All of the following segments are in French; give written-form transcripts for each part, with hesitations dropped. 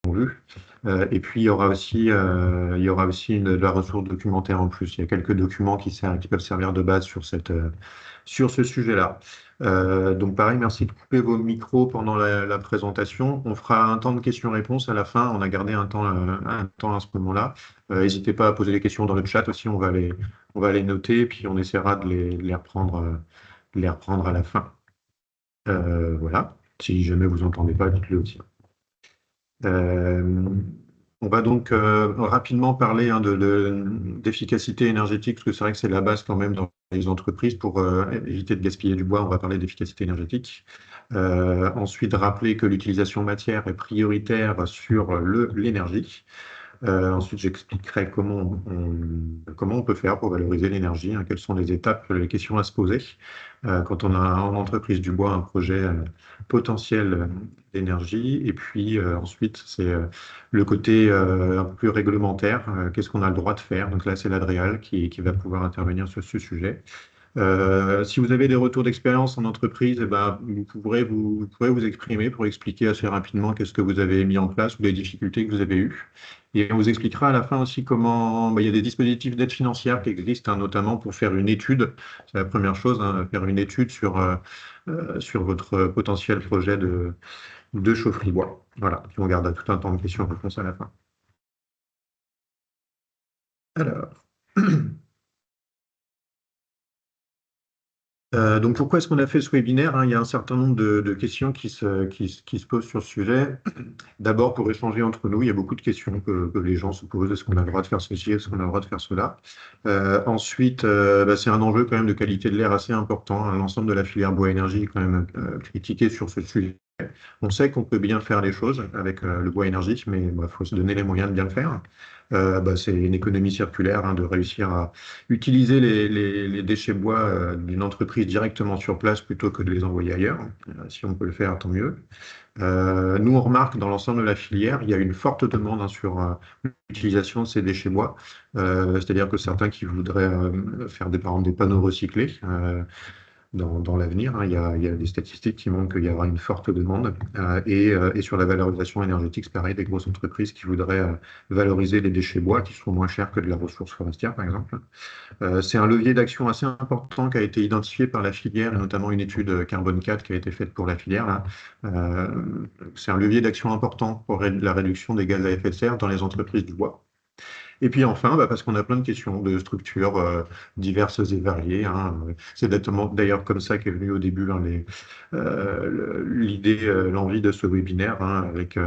l'ont vu. Et puis, il y aura aussi de la ressource documentaire en plus. Il y a quelques documents qui peuvent servir de base sur ce sujet-là. Donc, pareil, merci de couper vos micros pendant la présentation. On fera un temps de questions-réponses à la fin. On a gardé un temps à ce moment-là. N'hésitez pas à poser des questions dans le chat aussi. On va les noter et puis on essaiera de les reprendre à la fin. Voilà. Si jamais vous entendez pas, dites-le aussi. Euh, on va donc rapidement parler d'efficacité énergétique, parce que c'est vrai que c'est la base quand même dans les entreprises pour éviter de gaspiller du bois. On va parler d'efficacité énergétique. Ensuite, rappeler que l'utilisation matière est prioritaire sur l'énergie. Ensuite, j'expliquerai comment on peut faire pour valoriser l'énergie, hein, quelles sont les étapes, les questions à se poser quand on a en entreprise du bois un projet potentiel d'énergie. Et puis ensuite, c'est le côté un peu plus réglementaire, qu'est-ce qu'on a le droit de faire. Donc là, c'est l'Adréal qui va pouvoir intervenir sur ce sujet. Si vous avez des retours d'expérience en entreprise, eh ben, vous pourrez vous exprimer pour expliquer assez rapidement qu'est-ce que vous avez mis en place ou les difficultés que vous avez eues. Et on vous expliquera à la fin aussi comment il y a des dispositifs d'aide financière qui existent, hein, notamment pour faire une étude. C'est la première chose, hein, faire une étude sur votre potentiel projet de chaufferie bois. Voilà, puis on garde tout un temps de questions-réponses à la fin. Alors. Donc pourquoi est-ce qu'on a fait ce webinaire, hein? Il y a un certain nombre de questions qui se posent sur ce sujet. D'abord, pour échanger entre nous, il y a beaucoup de questions que les gens se posent. Est-ce qu'on a le droit de faire ceci? Est-ce qu'on a le droit de faire cela? Ensuite, c'est un enjeu quand même de qualité de l'air assez important, hein. L'ensemble de la filière bois-énergie est quand même critiqué sur ce sujet. On sait qu'on peut bien faire les choses avec le bois-énergie, mais il faut se donner les moyens de bien le faire. C'est une économie circulaire, hein, de réussir à utiliser les déchets bois d'une entreprise directement sur place plutôt que de les envoyer ailleurs. Si on peut le faire, tant mieux. Nous, on remarque dans l'ensemble de la filière, il y a une forte demande, hein, sur l'utilisation de ces déchets bois. C'est-à-dire que certains qui voudraient faire par exemple, des panneaux recyclés dans l'avenir, hein, il y a des statistiques qui montrent qu'il y aura une forte demande. Et sur la valorisation énergétique, c'est pareil, des grosses entreprises qui voudraient valoriser les déchets bois qui sont moins chers que de la ressource forestière, par exemple. C'est un levier d'action assez important qui a été identifié par la filière, et notamment une étude Carbone 4 qui a été faite pour la filière, là. C'est un levier d'action important pour la réduction des gaz à effet de serre dans les entreprises du bois. Et puis enfin, parce qu'on a plein de questions de structures diverses et variées, hein. C'est d'ailleurs comme ça qu'est venue au début, hein, l'idée, l'envie de ce webinaire, hein, avec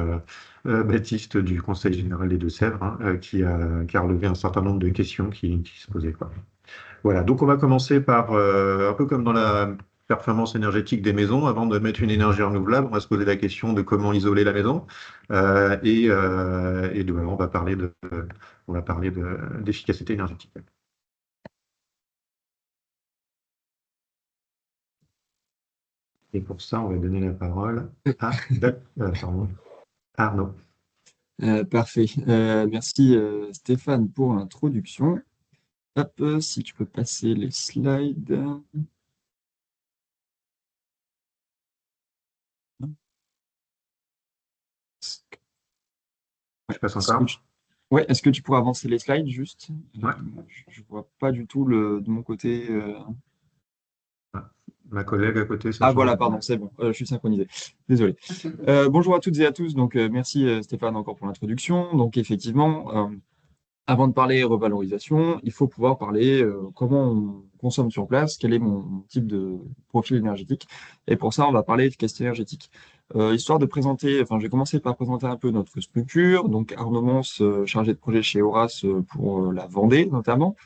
Baptiste du Conseil général des Deux-Sèvres, hein, qui a relevé un certain nombre de questions qui se posaient, quoi. Voilà, donc on va commencer par, un peu comme dans la performance énergétique des maisons, avant de mettre une énergie renouvelable, on va se poser la question de comment isoler la maison. Voilà, on va parler d'efficacité énergétique. Et pour ça, on va donner la parole à Arnaud. Parfait. Merci Stéphane pour l'introduction. Hop, si tu peux passer les slides. Je passe Est-ce que encore. tu... Ouais, est-ce que tu pourrais avancer les slides juste? Ouais. Je ne vois pas du tout de mon côté. Ma collègue à côté, ça Ah change. voilà, pardon, c'est bon, je suis synchronisé. Désolé. Bonjour à toutes et à tous. Donc merci Stéphane encore pour l'introduction. Donc effectivement, avant de parler revalorisation, il faut pouvoir parler comment on consomme sur place, quel est mon type de profil énergétique. Et pour ça, on va parler efficacité énergétique. Histoire de présenter, enfin, je vais commencer par présenter un peu notre structure. Donc, Arnaud Mons, chargé de projet chez Horace pour la Vendée notamment.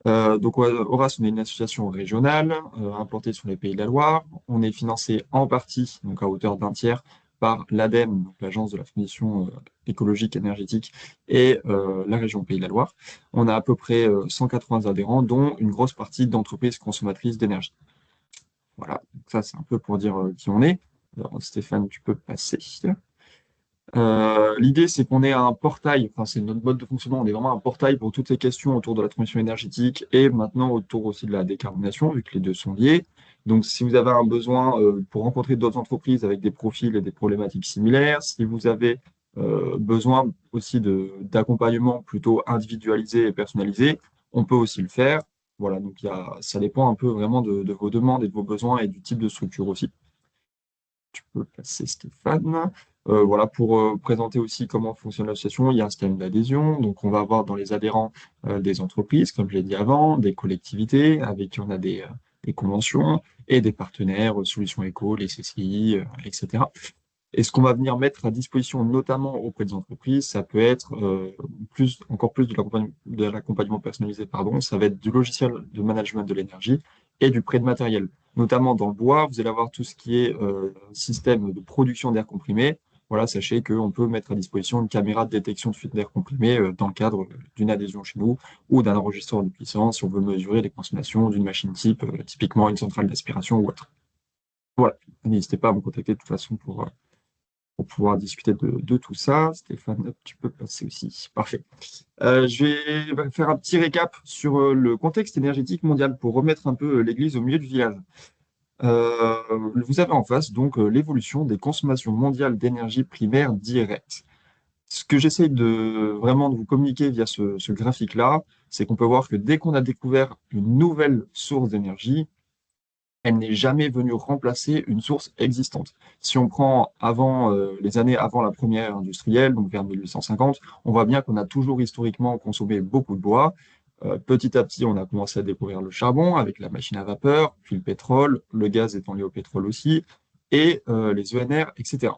Donc, Horace, on est une association régionale implantée sur les Pays de la Loire. On est financé en partie, donc à hauteur d'un tiers, par l'ADEME, donc l'Agence de la transition écologique énergétique, et la région Pays de la Loire. On a à peu près 180 adhérents, dont une grosse partie d'entreprises consommatrices d'énergie. Voilà, donc ça c'est un peu pour dire qui on est. Alors, Stéphane, tu peux passer. L'idée, c'est qu'on est un portail, enfin, c'est notre mode de fonctionnement, on est vraiment un portail pour toutes les questions autour de la transition énergétique et maintenant autour aussi de la décarbonation, vu que les deux sont liés. Donc, si vous avez un besoin pour rencontrer d'autres entreprises avec des profils et des problématiques similaires, si vous avez besoin aussi d'accompagnement plutôt individualisé et personnalisé, on peut aussi le faire. Voilà, donc ça dépend un peu vraiment de vos demandes et de vos besoins et du type de structure aussi. Tu peux passer Stéphane. Voilà, pour présenter aussi comment fonctionne l'association, il y a un système d'adhésion. Donc, on va avoir dans les adhérents des entreprises, comme je l'ai dit avant, des collectivités avec qui on a des conventions et des partenaires, Solutions Éco, les CCI, etc. Et ce qu'on va venir mettre à disposition, notamment auprès des entreprises, ça peut être encore plus de l'accompagnement personnalisé, pardon, ça va être du logiciel de management de l'énergie et du prêt de matériel. Notamment dans le bois, vous allez avoir tout ce qui est système de production d'air comprimé. Voilà, sachez qu'on peut mettre à disposition une caméra de détection de fuite d'air comprimé dans le cadre d'une adhésion chez nous ou d'un enregistreur de puissance si on veut mesurer les consommations d'une machine type, typiquement une centrale d'aspiration ou autre. Voilà, n'hésitez pas à me contacter de toute façon pour pouvoir discuter de tout ça. Stéphane, hop, tu peux passer aussi. Parfait. Je vais faire un petit récap sur le contexte énergétique mondial pour remettre un peu l'église au milieu du village. Vous avez en face donc l'évolution des consommations mondiales d'énergie primaire directe. Ce que j'essaye vraiment de vous communiquer via ce graphique-là, c'est qu'on peut voir que dès qu'on a découvert une nouvelle source d'énergie, elle n'est jamais venue remplacer une source existante. Si on prend les années avant la première industrielle, donc vers 1850, on voit bien qu'on a toujours historiquement consommé beaucoup de bois. Petit à petit, on a commencé à découvrir le charbon avec la machine à vapeur, puis le pétrole, le gaz étant lié au pétrole aussi, et les ENR, etc.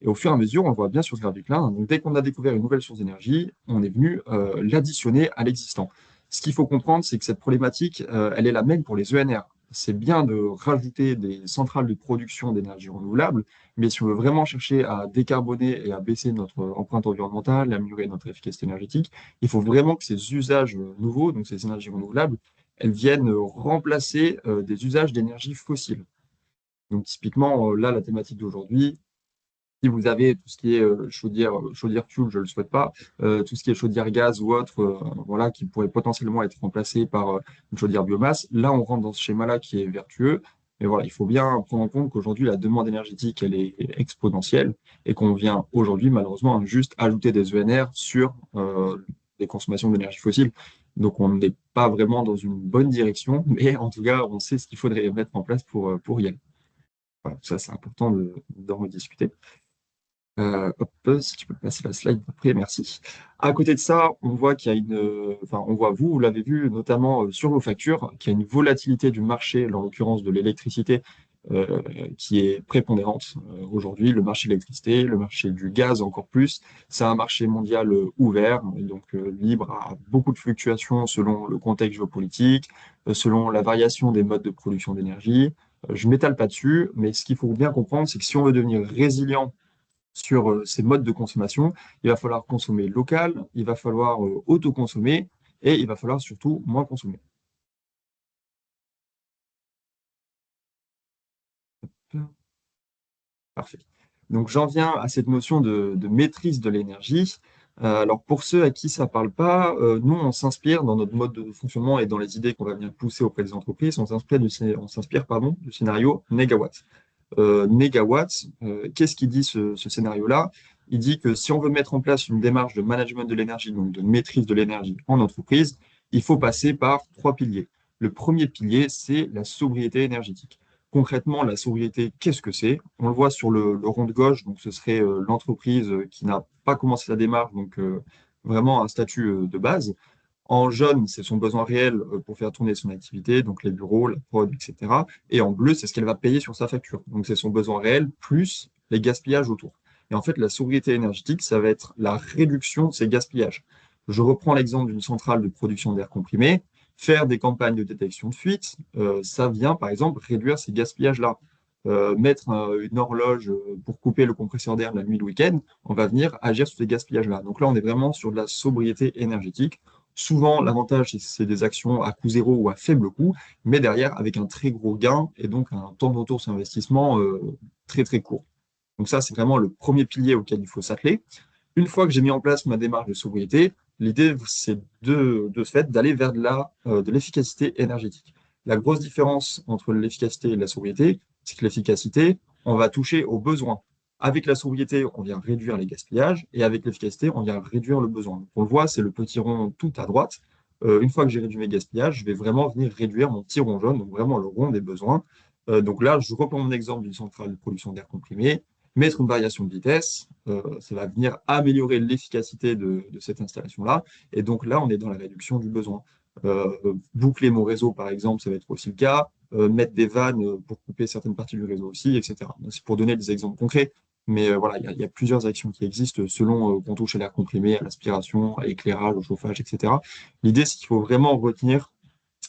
Et au fur et à mesure, on le voit bien sur ce graphique-là, hein, donc dès qu'on a découvert une nouvelle source d'énergie, on est venu l'additionner à l'existant. Ce qu'il faut comprendre, c'est que cette problématique, elle est la même pour les ENR. C'est bien de rajouter des centrales de production d'énergie renouvelable, mais si on veut vraiment chercher à décarboner et à baisser notre empreinte environnementale, améliorer notre efficacité énergétique, il faut vraiment que ces usages nouveaux, donc ces énergies renouvelables, elles viennent remplacer des usages d'énergie fossile. Donc typiquement, là, la thématique d'aujourd'hui, si vous avez tout ce qui est chaudière fuel, je ne le souhaite pas, tout ce qui est chaudière gaz ou autre, voilà, qui pourrait potentiellement être remplacé par une chaudière biomasse, là, on rentre dans ce schéma-là qui est vertueux. Mais voilà, il faut bien prendre en compte qu'aujourd'hui, la demande énergétique, elle est exponentielle et qu'on vient aujourd'hui, malheureusement, juste ajouter des ENR sur des consommations d'énergie fossile. Donc, on n'est pas vraiment dans une bonne direction, mais en tout cas, on sait ce qu'il faudrait mettre en place pour y aller. Voilà, ça, c'est important d'en rediscuter. Hop, si tu peux passer la slide après, merci. À côté de ça, on voit qu'il y a enfin, on voit, vous l'avez vu notamment sur vos factures, qu'il y a une volatilité du marché, en l'occurrence de l'électricité, qui est prépondérante aujourd'hui. Le marché de l'électricité, le marché du gaz encore plus, c'est un marché mondial ouvert, donc libre à beaucoup de fluctuations selon le contexte géopolitique, selon la variation des modes de production d'énergie. Je m'étale pas dessus, mais ce qu'il faut bien comprendre, c'est que si on veut devenir résilient sur ces modes de consommation, il va falloir consommer local, il va falloir autoconsommer et il va falloir surtout moins consommer. Parfait. Donc j'en viens à cette notion de maîtrise de l'énergie. Alors pour ceux à qui ça ne parle pas, nous on s'inspire dans notre mode de fonctionnement et dans les idées qu'on va venir pousser auprès des entreprises, on s'inspire du scénario négawatt. Négawatt, qu'est-ce qu'il dit ce scénario-là? Il dit que si on veut mettre en place une démarche de management de l'énergie, donc de maîtrise de l'énergie en entreprise, il faut passer par trois piliers. Le premier pilier, c'est la sobriété énergétique. Concrètement, la sobriété, qu'est-ce que c'est? On le voit sur le rond de gauche, donc ce serait l'entreprise qui n'a pas commencé la démarche, donc vraiment un statut de base. En jaune, c'est son besoin réel pour faire tourner son activité, donc les bureaux, la prod, etc. Et en bleu, c'est ce qu'elle va payer sur sa facture. Donc c'est son besoin réel plus les gaspillages autour. Et en fait, la sobriété énergétique, ça va être la réduction de ces gaspillages. Je reprends l'exemple d'une centrale de production d'air comprimé. Faire des campagnes de détection de fuite, ça vient par exemple réduire ces gaspillages-là. Mettre une horloge pour couper le compresseur d'air la nuit, le week-end, on va venir agir sur ces gaspillages-là. Donc là, on est vraiment sur de la sobriété énergétique. Souvent, l'avantage, c'est des actions à coût zéro ou à faible coût, mais derrière, avec un très gros gain et donc un temps de retour sur investissement très, très court. Donc ça, c'est vraiment le premier pilier auquel il faut s'atteler. Une fois que j'ai mis en place ma démarche de sobriété, l'idée, c'est de ce fait d'aller vers de l'efficacité énergétique. La grosse différence entre l'efficacité et la sobriété, c'est que l'efficacité, on va toucher aux besoins. Avec la sobriété, on vient réduire les gaspillages et avec l'efficacité, on vient réduire le besoin. Donc, on le voit, c'est le petit rond tout à droite. Une fois que j'ai réduit mes gaspillages, je vais vraiment venir réduire mon petit rond jaune, donc vraiment le rond des besoins. Donc là, je reprends mon exemple d'une centrale de production d'air comprimé, mettre une variation de vitesse, ça va venir améliorer l'efficacité de cette installation-là. Et donc là, on est dans la réduction du besoin. Boucler mon réseau, par exemple, ça va être aussi le cas. Mettre des vannes pour couper certaines parties du réseau aussi, etc. C'est pour donner des exemples concrets. Mais voilà, il y a plusieurs actions qui existent selon qu'on touche à l'air comprimé, à l'aspiration, à l'éclairage, au chauffage, etc. L'idée, c'est qu'il faut vraiment retenir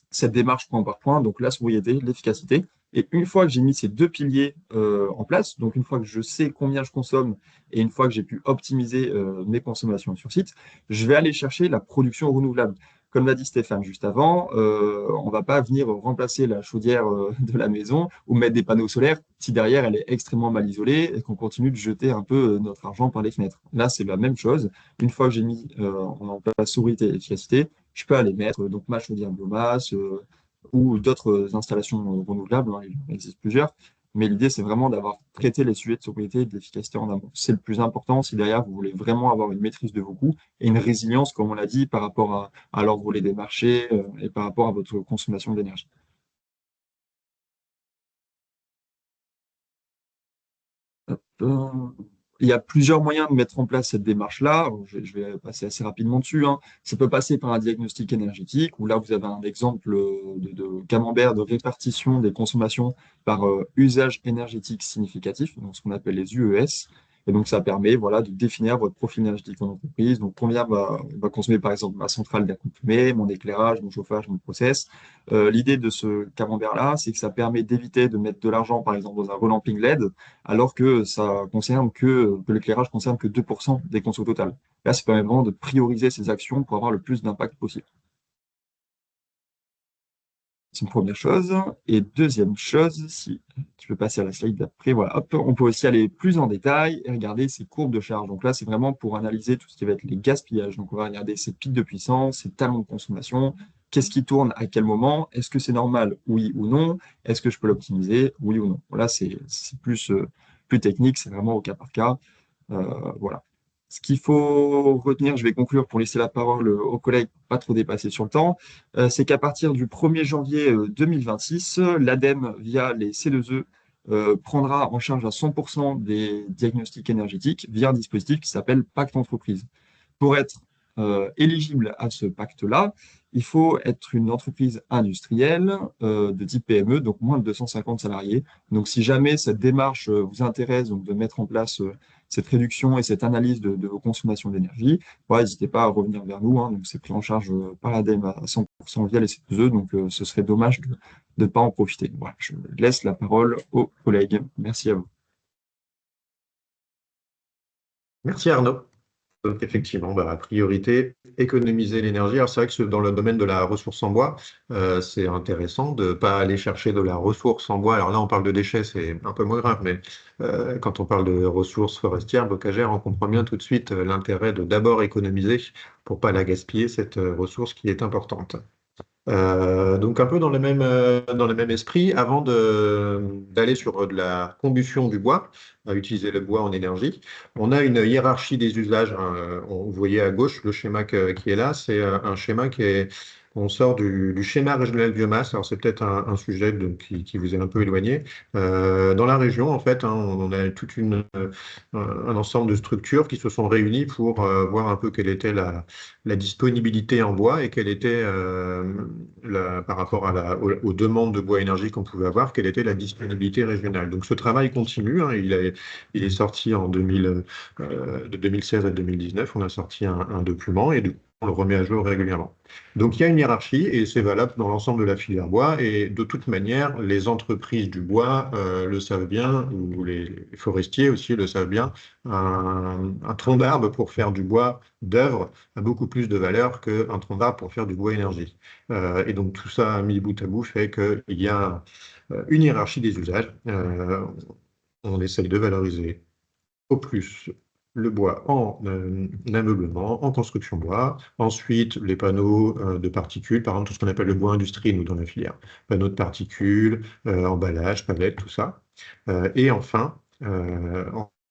cette démarche point par point, donc la sobriété, l'efficacité. Et une fois que j'ai mis ces deux piliers en place, donc une fois que je sais combien je consomme et une fois que j'ai pu optimiser mes consommations sur site, je vais aller chercher la production renouvelable. Comme l'a dit Stéphane juste avant, on ne va pas venir remplacer la chaudière de la maison ou mettre des panneaux solaires si derrière elle est extrêmement mal isolée et qu'on continue de jeter un peu notre argent par les fenêtres. Là, c'est la même chose. Une fois que j'ai mis en place sobriété et efficacité, je peux aller mettre donc ma chaudière biomasse ou d'autres installations renouvelables, hein, il en existe plusieurs. Mais l'idée, c'est vraiment d'avoir traité les sujets de sobriété et de l'efficacité en amont. C'est le plus important si derrière, vous voulez vraiment avoir une maîtrise de vos coûts et une résilience, comme on l'a dit, par rapport à l'envolée des marchés et par rapport à votre consommation d'énergie. Euh, Il y a plusieurs moyens de mettre en place cette démarche-là. Je vais passer assez rapidement dessus, hein. Ça peut passer par un diagnostic énergétique, où là, vous avez un exemple de camembert de répartition des consommations par usage énergétique significatif, donc ce qu'on appelle les UES. Et donc, ça permet voilà, de définir votre profil énergétique en entreprise. Donc, combien va consommer, par exemple, ma centrale d'air comprimé, mon éclairage, mon chauffage, mon process. L'idée de ce camembert-là, c'est que ça permet d'éviter de mettre de l'argent, par exemple, dans un relamping LED, alors que ça concerne que l'éclairage concerne que 2% des consos totales. Là, ça permet vraiment de prioriser ces actions pour avoir le plus d'impact possible. C'est une première chose. Et deuxième chose, si tu peux passer à la slide d'après, voilà, hop, on peut aussi aller plus en détail et regarder ces courbes de charge. Donc là, c'est vraiment pour analyser tout ce qui va être les gaspillages. Donc on va regarder ces pics de puissance, ces talons de consommation, qu'est-ce qui tourne à quel moment, est-ce que c'est normal, oui ou non, est-ce que je peux l'optimiser, oui ou non. Là, c'est plus technique, c'est vraiment au cas par cas. Voilà. Ce qu'il faut retenir, je vais conclure pour laisser la parole aux collègues, pas trop dépasser sur le temps, c'est qu'à partir du 1er janvier 2026, l'ADEME, via les C2E, prendra en charge à 100% des diagnostics énergétiques via un dispositif qui s'appelle Pacte Entreprise. Pour être éligible à ce pacte-là, il faut être une entreprise industrielle de type PME, donc moins de 250 salariés. Donc, si jamais cette démarche vous intéresse, donc de mettre en place cette réduction et cette analyse de vos consommations d'énergie, ouais, n'hésitez pas à revenir vers nous, hein. Donc, c'est pris en charge par l'ADEME à 100% via les C2E, donc ce serait dommage de ne pas en profiter. Voilà, je laisse la parole aux collègues. Merci à vous. Merci Arnaud. Donc effectivement, priorité, économiser l'énergie. Alors c'est vrai que dans le domaine de la ressource en bois, c'est intéressant de ne pas aller chercher de la ressource en bois. Alors là, on parle de déchets, c'est un peu moins grave, mais quand on parle de ressources forestières, bocagères, on comprend bien tout de suite l'intérêt de d'abord économiser pour pas la gaspiller, cette ressource qui est importante. Donc un peu dans le même esprit, avant d'aller sur de la combustion du bois, à utiliser le bois en énergie, on a une hiérarchie des usages, hein. Vous voyez à gauche le schéma qui est là, c'est un schéma on sort du schéma régional biomasse. Alors c'est peut-être un sujet qui vous est un peu éloigné. Dans la région, en fait, hein, on a un ensemble de structures qui se sont réunies pour voir un peu quelle était la disponibilité en bois et quelle était, par rapport aux demandes de bois énergie qu'on pouvait avoir, quelle était la disponibilité régionale. Donc ce travail continue, hein, il est sorti de 2016 à 2019, on a sorti un document et on le remet à jour régulièrement. Donc il y a une hiérarchie et c'est valable dans l'ensemble de la filière bois et de toute manière, les entreprises du bois le savent bien, ou les forestiers aussi le savent bien, un tronc d'arbre pour faire du bois d'œuvre a beaucoup plus de valeur qu'un tronc d'arbre pour faire du bois énergie. Et donc tout ça mis bout à bout fait qu'il y a une hiérarchie des usages. On essaye de valoriser au plus le bois en ameublement, en construction bois. Ensuite, les panneaux de particules, par exemple tout ce qu'on appelle le bois industrie, nous, dans la filière. Panneaux de particules, emballage, palette, tout ça. Et enfin,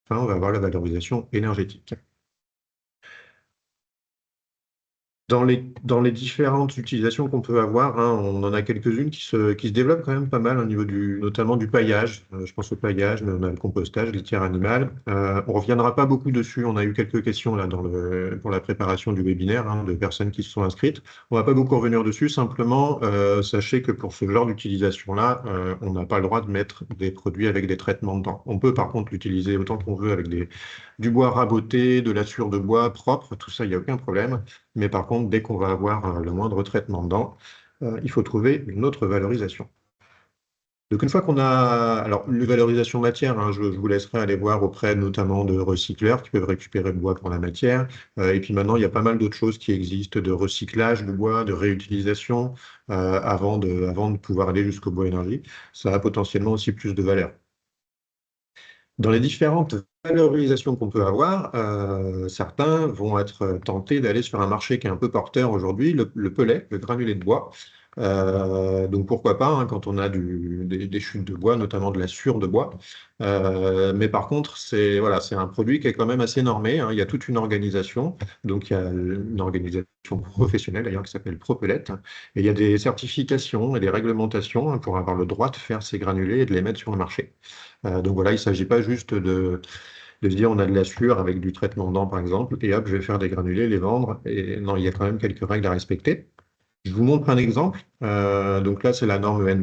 enfin, on va avoir la valorisation énergétique. Dans les différentes utilisations qu'on peut avoir, hein, on en a quelques-unes qui se développent quand même pas mal au niveau notamment du paillage. Je pense au paillage, mais on a le compostage, litière animale. On ne reviendra pas beaucoup dessus. On a eu quelques questions là pour la préparation du webinaire, hein, de personnes qui se sont inscrites. On ne va pas beaucoup revenir dessus. Simplement, sachez que pour ce genre d'utilisation-là, on n'a pas le droit de mettre des produits avec des traitements dedans. On peut par contre l'utiliser autant qu'on veut avec du bois raboté, de la sciure de bois propre, tout ça, il n'y a aucun problème. Mais par contre, dès qu'on va avoir le moindre traitement dedans, il faut trouver une autre valorisation. Donc une fois qu'on a, alors une valorisation matière, hein, je vous laisserai aller voir auprès notamment de recycleurs qui peuvent récupérer le bois pour la matière. Et puis maintenant, il y a pas mal d'autres choses qui existent de recyclage de bois, de réutilisation, avant de pouvoir aller jusqu'au bois énergie. Ça a potentiellement aussi plus de valeur. Dans les différentes valorisations qu'on peut avoir, certains vont être tentés d'aller sur un marché qui est un peu porteur aujourd'hui, le pellet, le granulé de bois. Donc pourquoi pas, hein, quand on a des chutes de bois, notamment de la sciure de bois. Mais par contre, voilà, c'est un produit qui est quand même assez normé, hein. Il y a toute une organisation, donc il y a une organisation professionnelle d'ailleurs qui s'appelle Propellet, et il y a des certifications et des réglementations, hein, pour avoir le droit de faire ces granulés et de les mettre sur le marché. Donc voilà, il ne s'agit pas juste de se dire on a de la sueur avec du traitement dents par exemple, et hop, je vais faire des granulés, les vendre. Et non, il y a quand même quelques règles à respecter. Je vous montre un exemple. Donc là, c'est la norme EN+.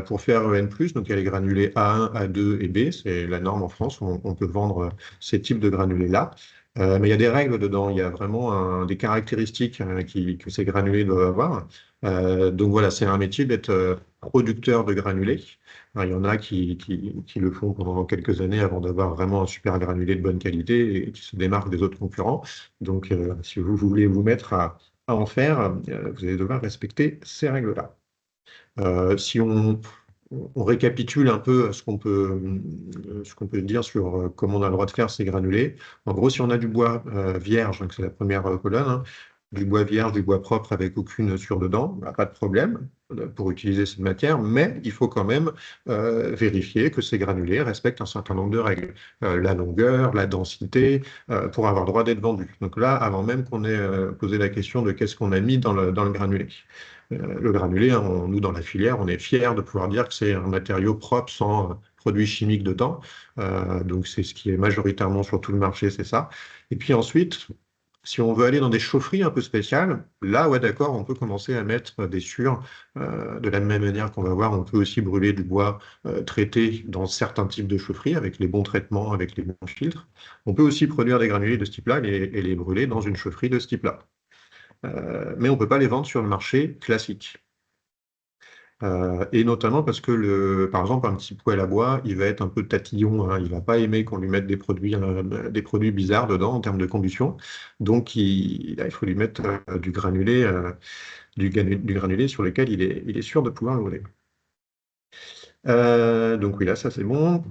Pour faire EN+, donc il y a les granulés A1, A2 et B, c'est la norme en France, on peut vendre ces types de granulés-là. Mais il y a des règles dedans, il y a vraiment des caractéristiques que ces granulés doivent avoir. Donc voilà, c'est un métier d'être producteur de granulés. Alors, il y en a qui le font pendant quelques années avant d'avoir vraiment un super granulé de bonne qualité et qui se démarquent des autres concurrents. Donc si vous voulez vous mettre à en faire, vous allez devoir respecter ces règles-là. Si on récapitule un peu ce qu'on peut dire sur comment on a le droit de faire ces granulés. En gros, si on a du bois vierge, donc c'est la première colonne, hein, du bois vierge, du bois propre avec aucune sueur dedans, bah, pas de problème pour utiliser cette matière, mais il faut quand même vérifier que ces granulés respectent un certain nombre de règles. La longueur, la densité, pour avoir le droit d'être vendu. Donc là, avant même qu'on ait posé la question de qu'est-ce qu'on a mis dans le granulé. Le granulé, hein, nous, dans la filière, on est fiers de pouvoir dire que c'est un matériau propre, sans produits chimiques dedans. Donc, c'est ce qui est majoritairement sur tout le marché, c'est ça. Et puis ensuite, si on veut aller dans des chaufferies un peu spéciales, là, ouais, d'accord, on peut commencer à mettre des sciures. De la même manière qu'on va voir, on peut aussi brûler du bois traité dans certains types de chaufferies avec les bons traitements, avec les bons filtres. On peut aussi produire des granulés de ce type-là et les brûler dans une chaufferie de ce type-là. Mais on ne peut pas les vendre sur le marché classique. Et notamment parce que, par exemple, un petit poêle à bois, il va être un peu tatillon, hein, il ne va pas aimer qu'on lui mette des produits bizarres dedans en termes de combustion. Donc, il faut lui mettre du granulé sur lequel il est sûr de pouvoir le rouler. Donc oui, là, ça c'est bon.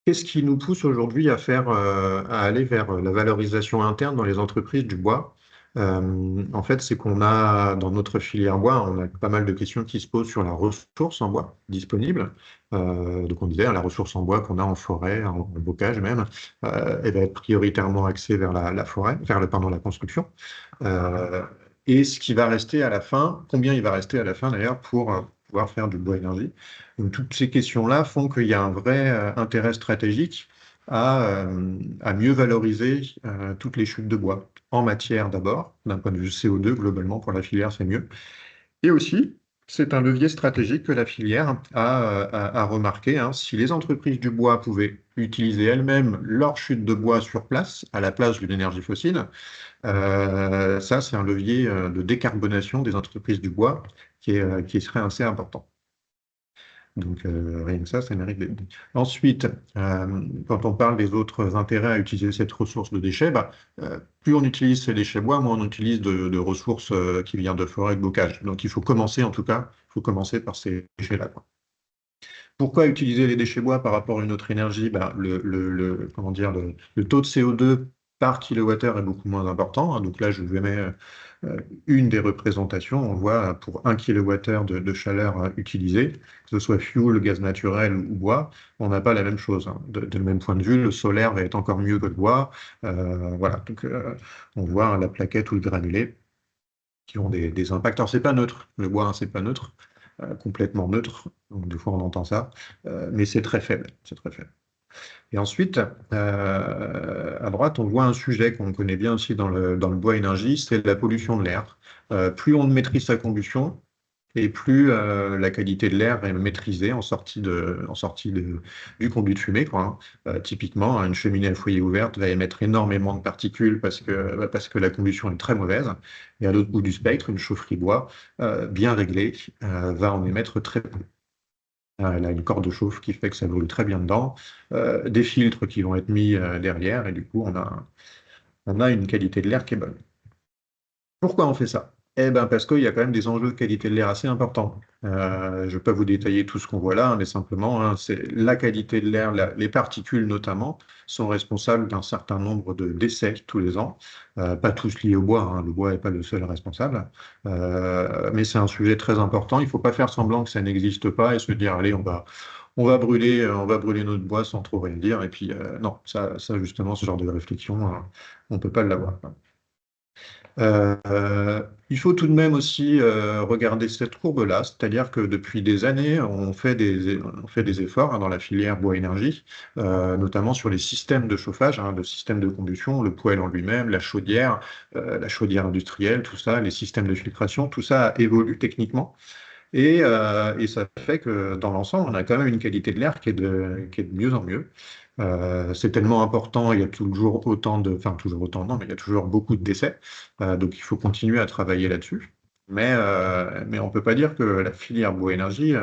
Qu'est-ce qui nous pousse aujourd'hui à aller vers la valorisation interne dans les entreprises du bois? En fait, c'est qu'on a, dans notre filière bois, on a pas mal de questions qui se posent sur la ressource en bois disponible. Donc on disait, hein, la ressource en bois qu'on a en forêt, en bocage même, elle va être prioritairement axée vers la forêt, pardon, la construction. Et ce qui va rester à la fin, combien il va rester à la fin d'ailleurs pour pouvoir faire du bois énergie. Donc, toutes ces questions-là font qu'il y a un vrai intérêt stratégique à mieux valoriser toutes les chutes de bois. En matière d'abord, d'un point de vue CO2, globalement, pour la filière, c'est mieux. Et aussi, c'est un levier stratégique que la filière a remarqué, hein. Si les entreprises du bois pouvaient utiliser elles-mêmes leur chute de bois sur place, à la place d'une énergie fossile, ça, c'est un levier de décarbonation des entreprises du bois qui serait assez important. Donc, rien que ça mérite d'être dit. Ensuite, quand on parle des autres intérêts à utiliser cette ressource de déchets, bah, plus on utilise ces déchets bois, moins on utilise de ressources qui viennent de forêt et de bocage. Donc, il faut commencer, en tout cas, par ces déchets-là, quoi. Pourquoi utiliser les déchets bois par rapport à une autre énergie? Bah, comment dire, le taux de CO2 par kilowattheure est beaucoup moins important, hein. Donc là, je vous mets une des représentations. On voit pour 1 kilowattheure de chaleur utilisée, que ce soit fuel, gaz naturel ou bois, on n'a pas la même chose, hein. De le même point de vue, le solaire va être encore mieux que le bois. Voilà, donc on voit la plaquette ou le granulé qui ont des impacts. Alors, c'est pas neutre, le bois, hein, c'est pas neutre, complètement neutre. Donc, des fois, on entend ça, mais c'est très faible. C'est très faible. Et ensuite, à droite, on voit un sujet qu'on connaît bien aussi dans le bois énergie, c'est la pollution de l'air. Plus on maîtrise sa combustion, et plus la qualité de l'air est maîtrisée du conduit de fumée, quoi, hein. Typiquement, une cheminée à foyer ouverte va émettre énormément de particules parce que la combustion est très mauvaise. Et à l'autre bout du spectre, une chaufferie bois bien réglée va en émettre très peu. Elle a une corde de chauffe qui fait que ça brûle très bien dedans, des filtres qui vont être mis derrière, et du coup, on a une qualité de l'air qui est bonne. Pourquoi on fait ça? Eh ben parce qu'il y a quand même des enjeux de qualité de l'air assez importants. Je ne vais pas vous détailler tout ce qu'on voit là, hein, mais simplement, hein, c'est la qualité de l'air, les particules notamment, sont responsables d'un certain nombre de décès tous les ans. Pas tous liés au bois, hein, le bois n'est pas le seul responsable. Mais c'est un sujet très important. Il ne faut pas faire semblant que ça n'existe pas et se dire, allez, on va brûler notre bois sans trop rien dire. Et puis, non, ça justement, ce genre de réflexion, on ne peut pas l'avoir. Il faut tout de même aussi regarder cette courbe-là, c'est-à-dire que depuis des années, on fait des efforts, hein, dans la filière bois-énergie, notamment sur les systèmes de chauffage, hein, le système de combustion, le poêle en lui-même, la chaudière industrielle, tout ça, les systèmes de filtration, tout ça évolue techniquement. Et ça fait que dans l'ensemble, on a quand même une qualité de l'air qui est de mieux en mieux. C'est tellement important, il y a toujours autant enfin toujours autant, non, mais il y a toujours beaucoup de décès. Donc il faut continuer à travailler là-dessus. Mais on ne peut pas dire que la filière bois-énergie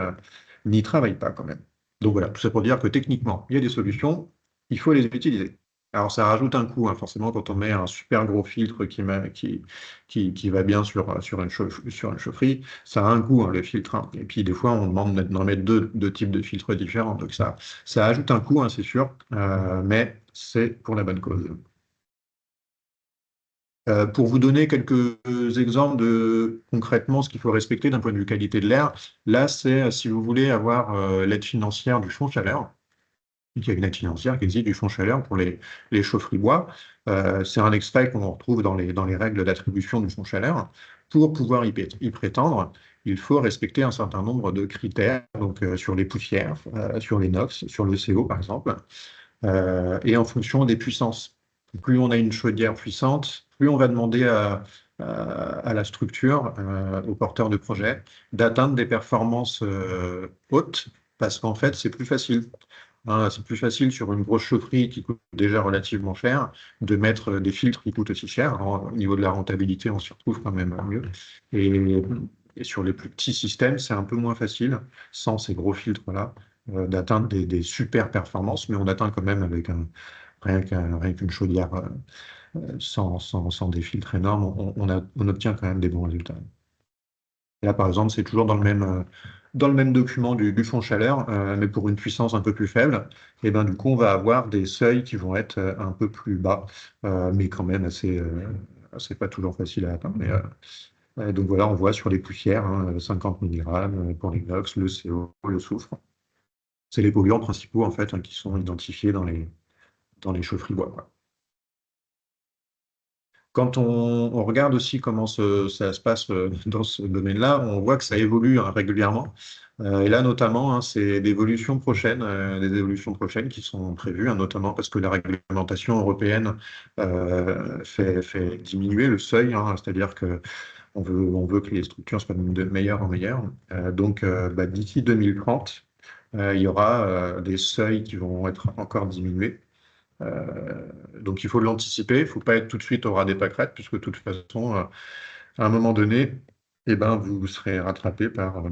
n'y travaille pas quand même. Donc voilà, tout ça pour dire que techniquement, il y a des solutions, il faut les utiliser. Alors ça rajoute un coût, hein, forcément, quand on met un super gros filtre qui va bien sur une chaufferie, ça a un coût, hein, le filtre, hein. Et puis des fois, on demande d'en mettre deux types de filtres différents. Donc ça ajoute un coût, hein, c'est sûr, mais c'est pour la bonne cause. Pour vous donner quelques exemples de concrètement ce qu'il faut respecter d'un point de vue qualité de l'air, là, c'est si vous voulez avoir l'aide financière du Fonds Chaleur. Il y a une aide financière qui existe du Fonds Chaleur pour les chaufferies bois. C'est un extrait qu'on retrouve dans les règles d'attribution du Fonds Chaleur. Pour pouvoir y prétendre, il faut respecter un certain nombre de critères, donc sur les poussières, sur les NOx, sur le CO par exemple, et en fonction des puissances. Plus on a une chaudière puissante, plus on va demander à la structure, aux porteurs de projet, d'atteindre des performances hautes, parce qu'en fait, c'est plus facile. Hein, c'est plus facile sur une grosse chaufferie qui coûte déjà relativement cher de mettre des filtres qui coûtent aussi cher. Alors, au niveau de la rentabilité, on s'y retrouve quand même mieux. Et, et sur les plus petits systèmes, c'est un peu moins facile, sans ces gros filtres-là, d'atteindre des super performances, mais on atteint quand même avec rien qu'une chaudière sans des filtres énormes, on obtient quand même des bons résultats. Et là, par exemple, c'est toujours dans le même document du fond chaleur, mais pour une puissance un peu plus faible. Et ben, du coup, on va avoir des seuils qui vont être un peu plus bas, mais quand même c'est pas toujours facile à atteindre. Donc voilà, on voit sur les poussières, hein, 50 mg pour l'inox, le CO, le soufre. C'est les polluants principaux en fait, hein, qui sont identifiés dans les chaufferies bois, quoi. Quand on regarde aussi comment ça se passe dans ce domaine-là, on voit que ça évolue, hein, régulièrement. Et là, notamment, hein, c'est des évolutions prochaines qui sont prévues, hein, notamment parce que la réglementation européenne fait diminuer le seuil, hein, c'est-à-dire que on veut que les structures soient de meilleure en meilleure. Donc, d'ici 2030, il y aura des seuils qui vont être encore diminués. Donc il faut l'anticiper, il ne faut pas être tout de suite au ras des pâquerettes, puisque de toute façon, à un moment donné, eh ben, vous serez rattrapé par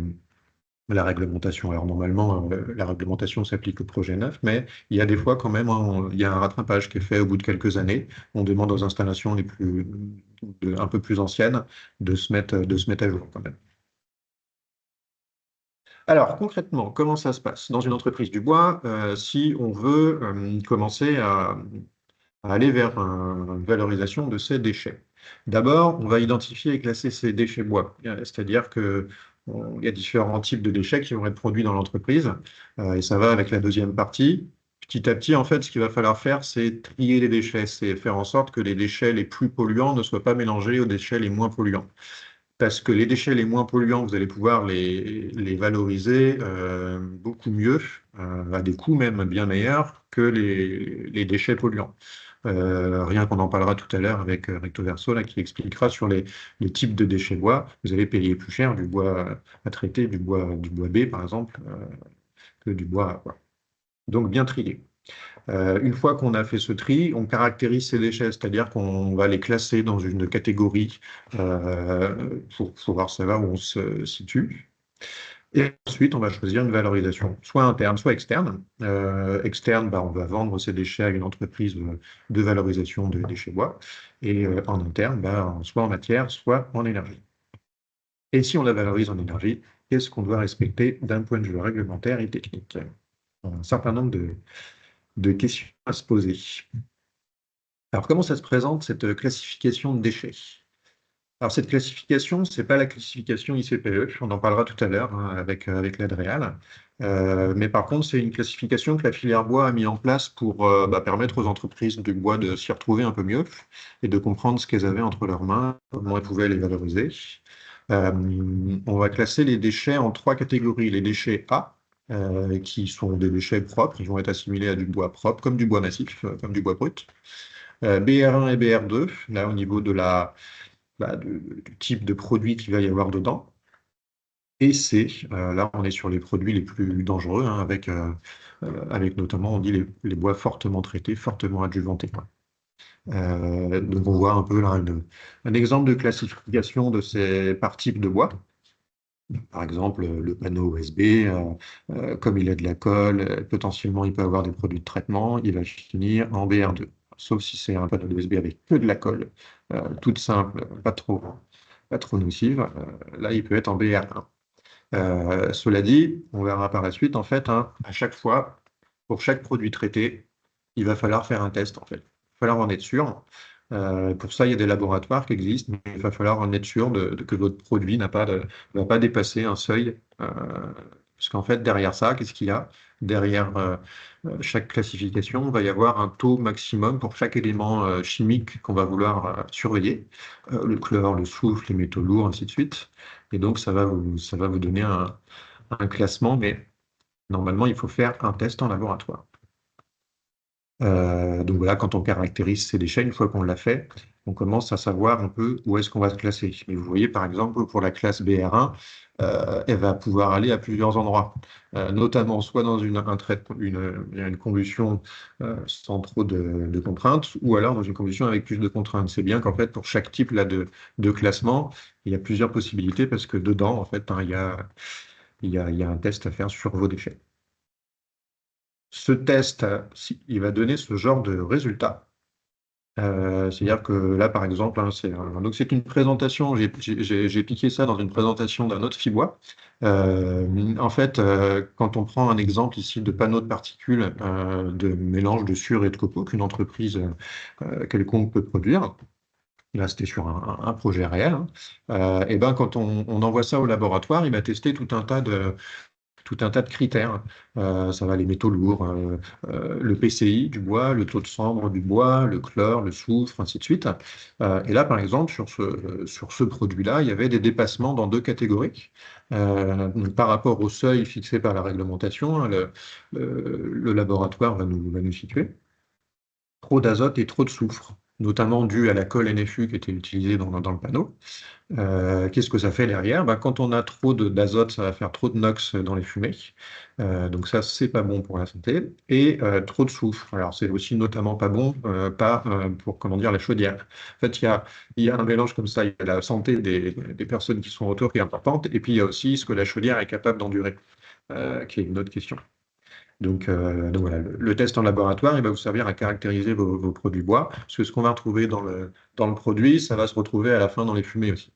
la réglementation. Alors normalement, la réglementation s'applique au projet neuf, mais il y a des fois quand même, hein, il y a un rattrapage qui est fait au bout de quelques années. On demande aux installations un peu plus anciennes de se mettre à jour quand même. Alors, concrètement, comment ça se passe dans une entreprise du bois si on veut commencer à aller vers une valorisation de ces déchets. D'abord, on va identifier et classer ces déchets bois. C'est-à-dire que il y a différents types de déchets qui vont être produits dans l'entreprise, et ça va avec la deuxième partie. Petit à petit, en fait, ce qu'il va falloir faire, c'est trier les déchets, c'est faire en sorte que les déchets les plus polluants ne soient pas mélangés aux déchets les moins polluants. Parce que les déchets les moins polluants, vous allez pouvoir les valoriser beaucoup mieux, à des coûts même bien meilleurs que les déchets polluants. Rien qu'on en parlera tout à l'heure avec Recto Verso, là, qui expliquera sur les types de déchets bois. Vous allez payer plus cher du bois à traiter, du bois B, par exemple, que du bois A, quoi. Donc bien trié. Une fois qu'on a fait ce tri, on caractérise ces déchets, c'est-à-dire qu'on va les classer dans une catégorie pour pouvoir savoir où on se situe. Et ensuite, on va choisir une valorisation, soit interne, soit externe. Externe, bah, on va vendre ces déchets à une entreprise de valorisation de déchets bois. Et en interne, bah, soit en matière, soit en énergie. Et si on la valorise en énergie, qu'est-ce qu'on doit respecter d'un point de vue réglementaire et technique? Un certain nombre de questions à se poser. Alors, comment ça se présente, cette classification de déchets? Alors, cette classification, ce n'est pas la classification ICPE, on en parlera tout à l'heure hein, avec l'Adréal. Mais par contre, c'est une classification que la filière bois a mis en place pour permettre aux entreprises du bois de s'y retrouver un peu mieux et de comprendre ce qu'elles avaient entre leurs mains, comment elles pouvaient les valoriser. On va classer les déchets en trois catégories. Les déchets A, qui sont des déchets propres, qui vont être assimilés à du bois propre, comme du bois massif, comme du bois brut. BR1 et BR2, là au niveau du type de produit qu'il va y avoir dedans. Et C, là on est sur les produits les plus dangereux, hein, avec notamment, on dit, les bois fortement traités, fortement adjuvantés. Donc on voit un peu là un exemple de classification de ces par type de bois. Par exemple, le panneau OSB, comme il a de la colle, potentiellement il peut avoir des produits de traitement, il va finir en BR2. Sauf si c'est un panneau OSB avec que de la colle, toute simple, pas trop nocive, là il peut être en BR1. Cela dit, on verra par la suite, en fait, hein, à chaque fois, pour chaque produit traité, il va falloir faire un test, en fait. Il va falloir en être sûr. Pour ça, il y a des laboratoires qui existent, mais il va falloir en être sûr que votre produit va pas dépasser un seuil. Parce qu'en fait, derrière ça, qu'est-ce qu'il y a? Derrière chaque classification, il va y avoir un taux maximum pour chaque élément chimique qu'on va vouloir surveiller. Le chlore, le soufre, les métaux lourds, ainsi de suite. Et donc, ça va vous donner un classement, mais normalement, il faut faire un test en laboratoire. Donc voilà, quand on caractérise ces déchets, une fois qu'on l'a fait, on commence à savoir un peu où est-ce qu'on va se classer. Mais vous voyez, par exemple, pour la classe BR1, elle va pouvoir aller à plusieurs endroits, notamment soit dans une combustion sans trop de contraintes, ou alors dans une combustion avec plus de contraintes. C'est bien qu'en fait, pour chaque type là, de classement, il y a plusieurs possibilités parce que dedans, en fait, hein, il y a un test à faire sur vos déchets. Ce test, il va donner ce genre de résultat. C'est-à-dire que là, par exemple, hein, donc c'est une présentation, j'ai piqué ça dans une présentation d'un autre fibois. En fait, quand on prend un exemple ici de panneau de particules de mélange de sucre et de copeaux qu'une entreprise quelconque peut produire, là c'était sur un projet réel, hein, et ben, quand on envoie ça au laboratoire, il va tester tout un tas de critères. Ça va les métaux lourds, le PCI du bois, le taux de cendre du bois, le chlore, le soufre, ainsi de suite. Et là, par exemple, sur ce produit-là, il y avait des dépassements dans deux catégories. Donc, par rapport au seuil fixé par la réglementation, hein, le laboratoire va nous situer. Trop d'azote et trop de soufre, notamment dû à la colle NFU qui était utilisée dans le panneau. Qu'est-ce que ça fait derrière? Quand on a trop d'azote, ça va faire trop de NOx dans les fumées. Donc ça, c'est pas bon pour la santé. Et trop de soufre. Alors c'est aussi notamment pas bon pour, comment dire, la chaudière. En fait, il y a un mélange comme ça. Il y a la santé des personnes qui sont autour qui est importante. Et puis il y a aussi ce que la chaudière est capable d'endurer, qui est une autre question. Donc voilà, le test en laboratoire, il va vous servir à caractériser vos produits bois, parce que ce qu'on va retrouver dans le produit, ça va se retrouver à la fin dans les fumées aussi.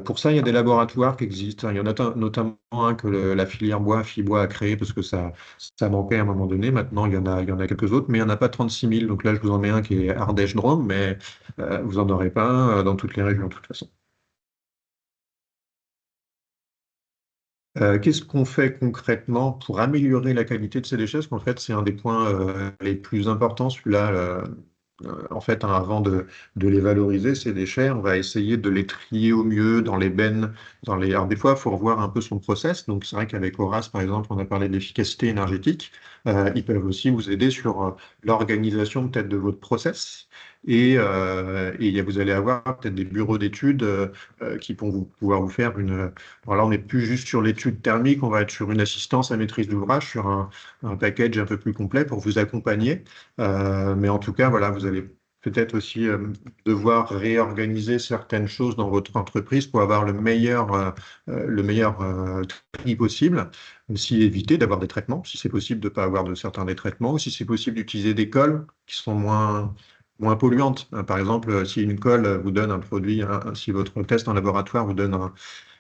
Pour ça, il y a des laboratoires qui existent. Il y en a notamment un que la filière bois, Fibois, a créé parce que ça manquait à un moment donné. Maintenant, il y en a quelques autres, mais il n'y en a pas 36 000. Donc là, je vous en mets un qui est Ardèche-Drôme, mais vous n'en aurez pas un dans toutes les régions, de toute façon. Qu'est-ce qu'on fait concrètement pour améliorer la qualité de ces déchets? Parce qu'en fait, c'est un des points les plus importants, celui-là. En fait, hein, avant de les valoriser, ces déchets, on va essayer de les trier au mieux dans les bennes. Alors, des fois, il faut revoir un peu son process. Donc, c'est vrai qu'avec Horace, par exemple, on a parlé de l'efficacité énergétique. Ils peuvent aussi vous aider sur l'organisation peut-être de votre process. Et vous allez avoir peut-être des bureaux d'études qui vont pouvoir vous faire une. Alors là, on n'est plus juste sur l'étude thermique, on va être sur une assistance à maîtrise d'ouvrage, sur un package un peu plus complet pour vous accompagner. Mais en tout cas, voilà, vous allez peut-être aussi devoir réorganiser certaines choses dans votre entreprise pour avoir le meilleur tri possible. Aussi éviter d'avoir des traitements, si c'est possible de ne pas avoir de certains des traitements, ou si c'est possible d'utiliser des colles qui sont moins polluantes. Par exemple, si une colle vous donne un produit, si votre test en laboratoire vous donne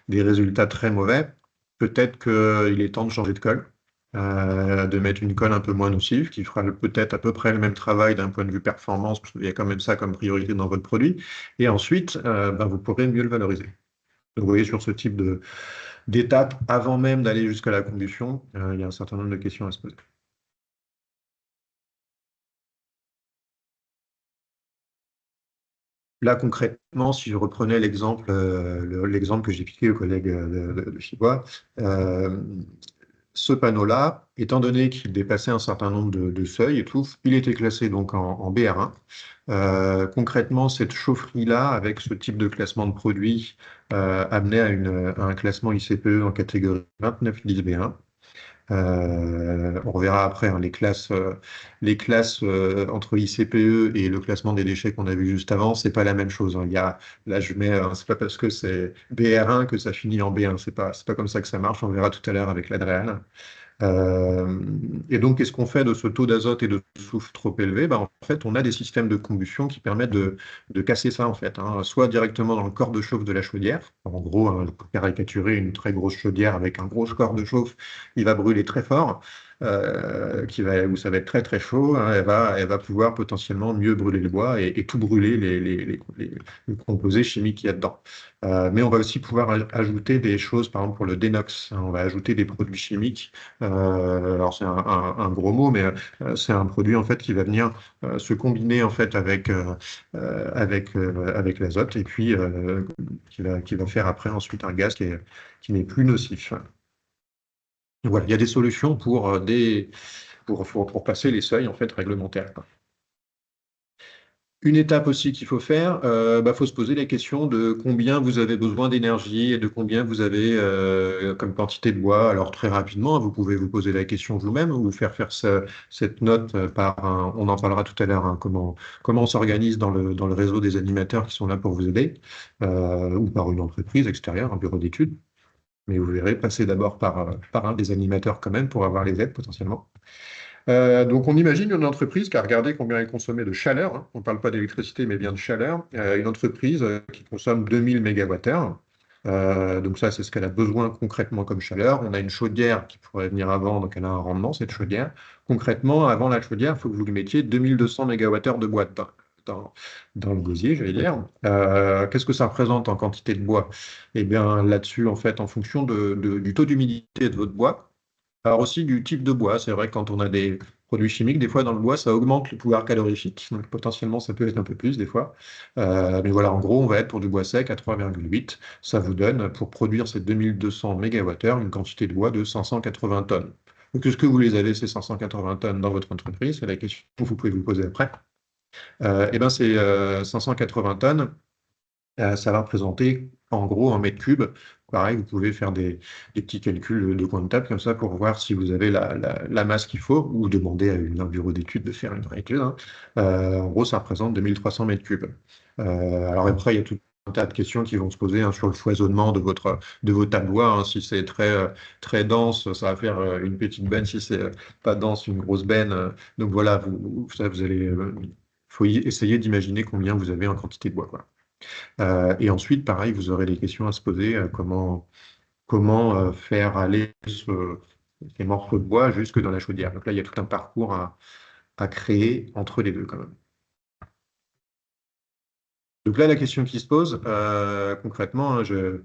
des résultats très mauvais, peut-être qu'il est temps de changer de colle, de mettre une colle un peu moins nocive, qui fera peut-être à peu près le même travail d'un point de vue performance, parce qu'il y a quand même ça comme priorité dans votre produit, et ensuite, vous pourrez mieux le valoriser. Donc, vous voyez, sur ce type d'étape, avant même d'aller jusqu'à la combustion, il y a un certain nombre de questions à se poser. Là, concrètement, si je reprenais l'exemple que j'ai piqué aux collègues de Chibois, euh, ce panneau-là, étant donné qu'il dépassait un certain nombre de seuils et tout, il était classé donc en BR1. Concrètement, cette chaufferie-là, avec ce type de classement de produits, amenait à un classement ICPE en catégorie 2910 B1. On reverra après hein, les classes entre ICPE et le classement des déchets qu'on a vu juste avant, c'est pas la même chose, hein. Là, c'est pas parce que c'est BR1 que ça finit en B1. C'est pas comme ça que ça marche. On verra tout à l'heure avec l'Adréal. Euh, et donc, qu'est-ce qu'on fait de ce taux d'azote et de soufre trop élevé? En fait, on a des systèmes de combustion qui permettent de casser ça, en fait, hein. Soit directement dans le corps de chauffe de la chaudière. En gros, hein, pour caricaturer une très grosse chaudière avec un gros corps de chauffe, il va brûler très fort, où ça va être très très chaud, hein. Elle va pouvoir potentiellement mieux brûler le bois et tout brûler les composés chimiques qu'il y a dedans. Mais on va aussi pouvoir ajouter des choses, par exemple pour le dénox, hein. On va ajouter des produits chimiques. Alors c'est un gros mot, mais c'est un produit en fait qui va venir se combiner en fait avec l'azote et puis qui va faire après ensuite un gaz qui n'est plus nocif. Voilà, il y a des solutions pour passer les seuils en fait réglementaires. Une étape aussi qu'il faut faire, faut se poser la question de combien vous avez besoin d'énergie et de combien vous avez comme quantité de bois. Alors très rapidement, vous pouvez vous poser la question vous-même ou faire cette note on en parlera tout à l'heure, hein, comment on s'organise dans le réseau des animateurs qui sont là pour vous aider, ou par une entreprise extérieure, un bureau d'études. Mais vous verrez, passer d'abord par un des animateurs quand même pour avoir les aides potentiellement. Donc, on imagine une entreprise qui a regardé combien elle consommait de chaleur, hein. On ne parle pas d'électricité, mais bien de chaleur. Une entreprise qui consomme 2000 mégawattheures. Donc, ça, c'est ce qu'elle a besoin concrètement comme chaleur. On a une chaudière qui pourrait venir avant, donc elle a un rendement, cette chaudière. Concrètement, avant la chaudière, il faut que vous lui mettiez 2200 mégawattheures de bois dans le gosier, j'allais dire. Qu'est-ce que ça représente en quantité de bois? Eh bien, là-dessus, en fait, en fonction du taux d'humidité de votre bois, alors aussi du type de bois. C'est vrai que quand on a des produits chimiques, des fois dans le bois, ça augmente le pouvoir calorifique. Donc potentiellement, ça peut être un peu plus des fois. Mais voilà, en gros, on va être pour du bois sec à 3,8. Ça vous donne, pour produire ces 2200 mégawattheures, une quantité de bois de 580 tonnes. Donc est-ce que vous les avez, ces 580 tonnes, dans votre entreprise? C'est la question que vous pouvez vous poser après. Eh bien, ces 580 tonnes, ça va représenter en gros un mètre cube. Pareil, vous pouvez faire des petits calculs de coin de table comme ça pour voir si vous avez la masse qu'il faut ou demander à un bureau d'études de faire une vraie étude, hein. En gros, ça représente 2300 mètres cubes. Alors après, il y a tout un tas de questions qui vont se poser hein, sur le foisonnement de vos tas de bois, hein. Si c'est très dense, ça va faire une petite benne. Si c'est pas dense, une grosse benne. Donc voilà, ça, vous allez, faut essayer d'imaginer combien vous avez en quantité de bois, quoi. Et ensuite, pareil, vous aurez des questions à se poser, comment faire aller ces morceaux de bois jusque dans la chaudière. Donc là, il y a tout un parcours à créer entre les deux quand même. Donc là, la question qui se pose, concrètement, hein, je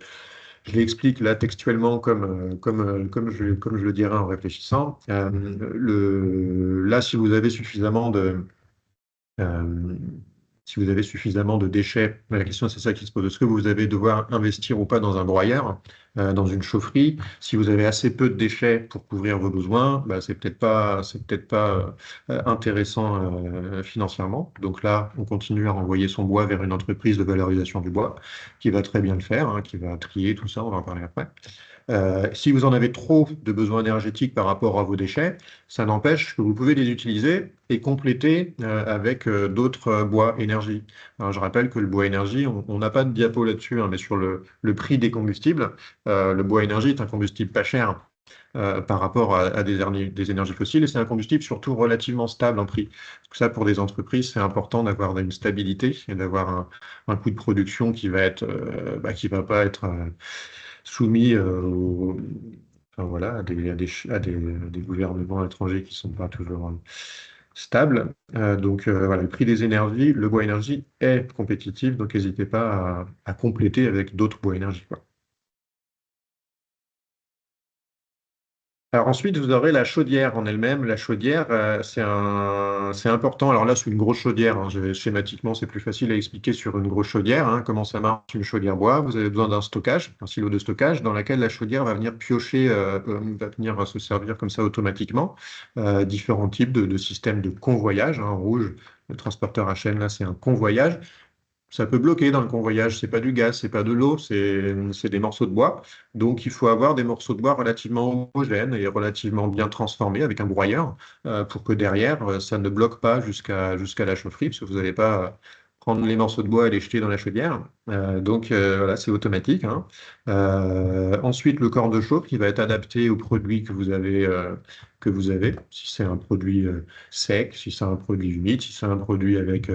l'explique là textuellement comme je le dirais en réfléchissant. Là, euh, si vous avez suffisamment de déchets, la question c'est ça qui se pose. Est-ce que vous allez devoir investir ou pas dans un broyeur, dans une chaufferie? Si vous avez assez peu de déchets pour couvrir vos besoins, bah, c'est peut-être pas intéressant financièrement. Donc là, on continue à renvoyer son bois vers une entreprise de valorisation du bois qui va très bien le faire, hein, qui va trier tout ça, on va en parler après. Si vous en avez trop de besoins énergétiques par rapport à vos déchets, ça n'empêche que vous pouvez les utiliser et compléter avec d'autres bois énergie. Alors, je rappelle que le bois énergie, on n'a pas de diapo là-dessus, hein, mais sur le prix des combustibles, le bois énergie est un combustible pas cher par rapport à des énergies fossiles et c'est un combustible surtout relativement stable en prix. Donc ça, pour des entreprises, c'est important d'avoir une stabilité et d'avoir un coût de production qui va pas être soumis enfin, voilà, à des gouvernements étrangers qui ne sont pas toujours stables. Donc voilà, le prix des énergies, le bois énergie est compétitif, donc n'hésitez pas à compléter avec d'autres bois énergie, quoi. Alors ensuite, vous aurez la chaudière en elle-même. La chaudière, c'est important. Alors là, c'est une grosse chaudière, hein. Schématiquement, c'est plus facile à expliquer sur une grosse chaudière, hein. Comment ça marche une chaudière bois? Vous avez besoin d'un stockage, un silo de stockage, dans lequel la chaudière va venir piocher, va venir se servir comme ça automatiquement. Différents types de systèmes de convoyage, hein. En rouge, le transporteur à chaîne, là, c'est un convoyage. Ça peut bloquer dans le convoyage, c'est pas du gaz, c'est pas de l'eau, c'est des morceaux de bois. Donc il faut avoir des morceaux de bois relativement homogènes et relativement bien transformés avec un broyeur pour que derrière ça ne bloque pas jusqu'à la chaufferie, parce que vous n'allez pas prendre les morceaux de bois et les jeter dans la chaudière. Donc voilà, c'est automatique, hein. Ensuite, le corps de chauffe qui va être adapté au produit que vous avez. Si c'est un produit sec, si c'est un produit humide, si c'est un produit avec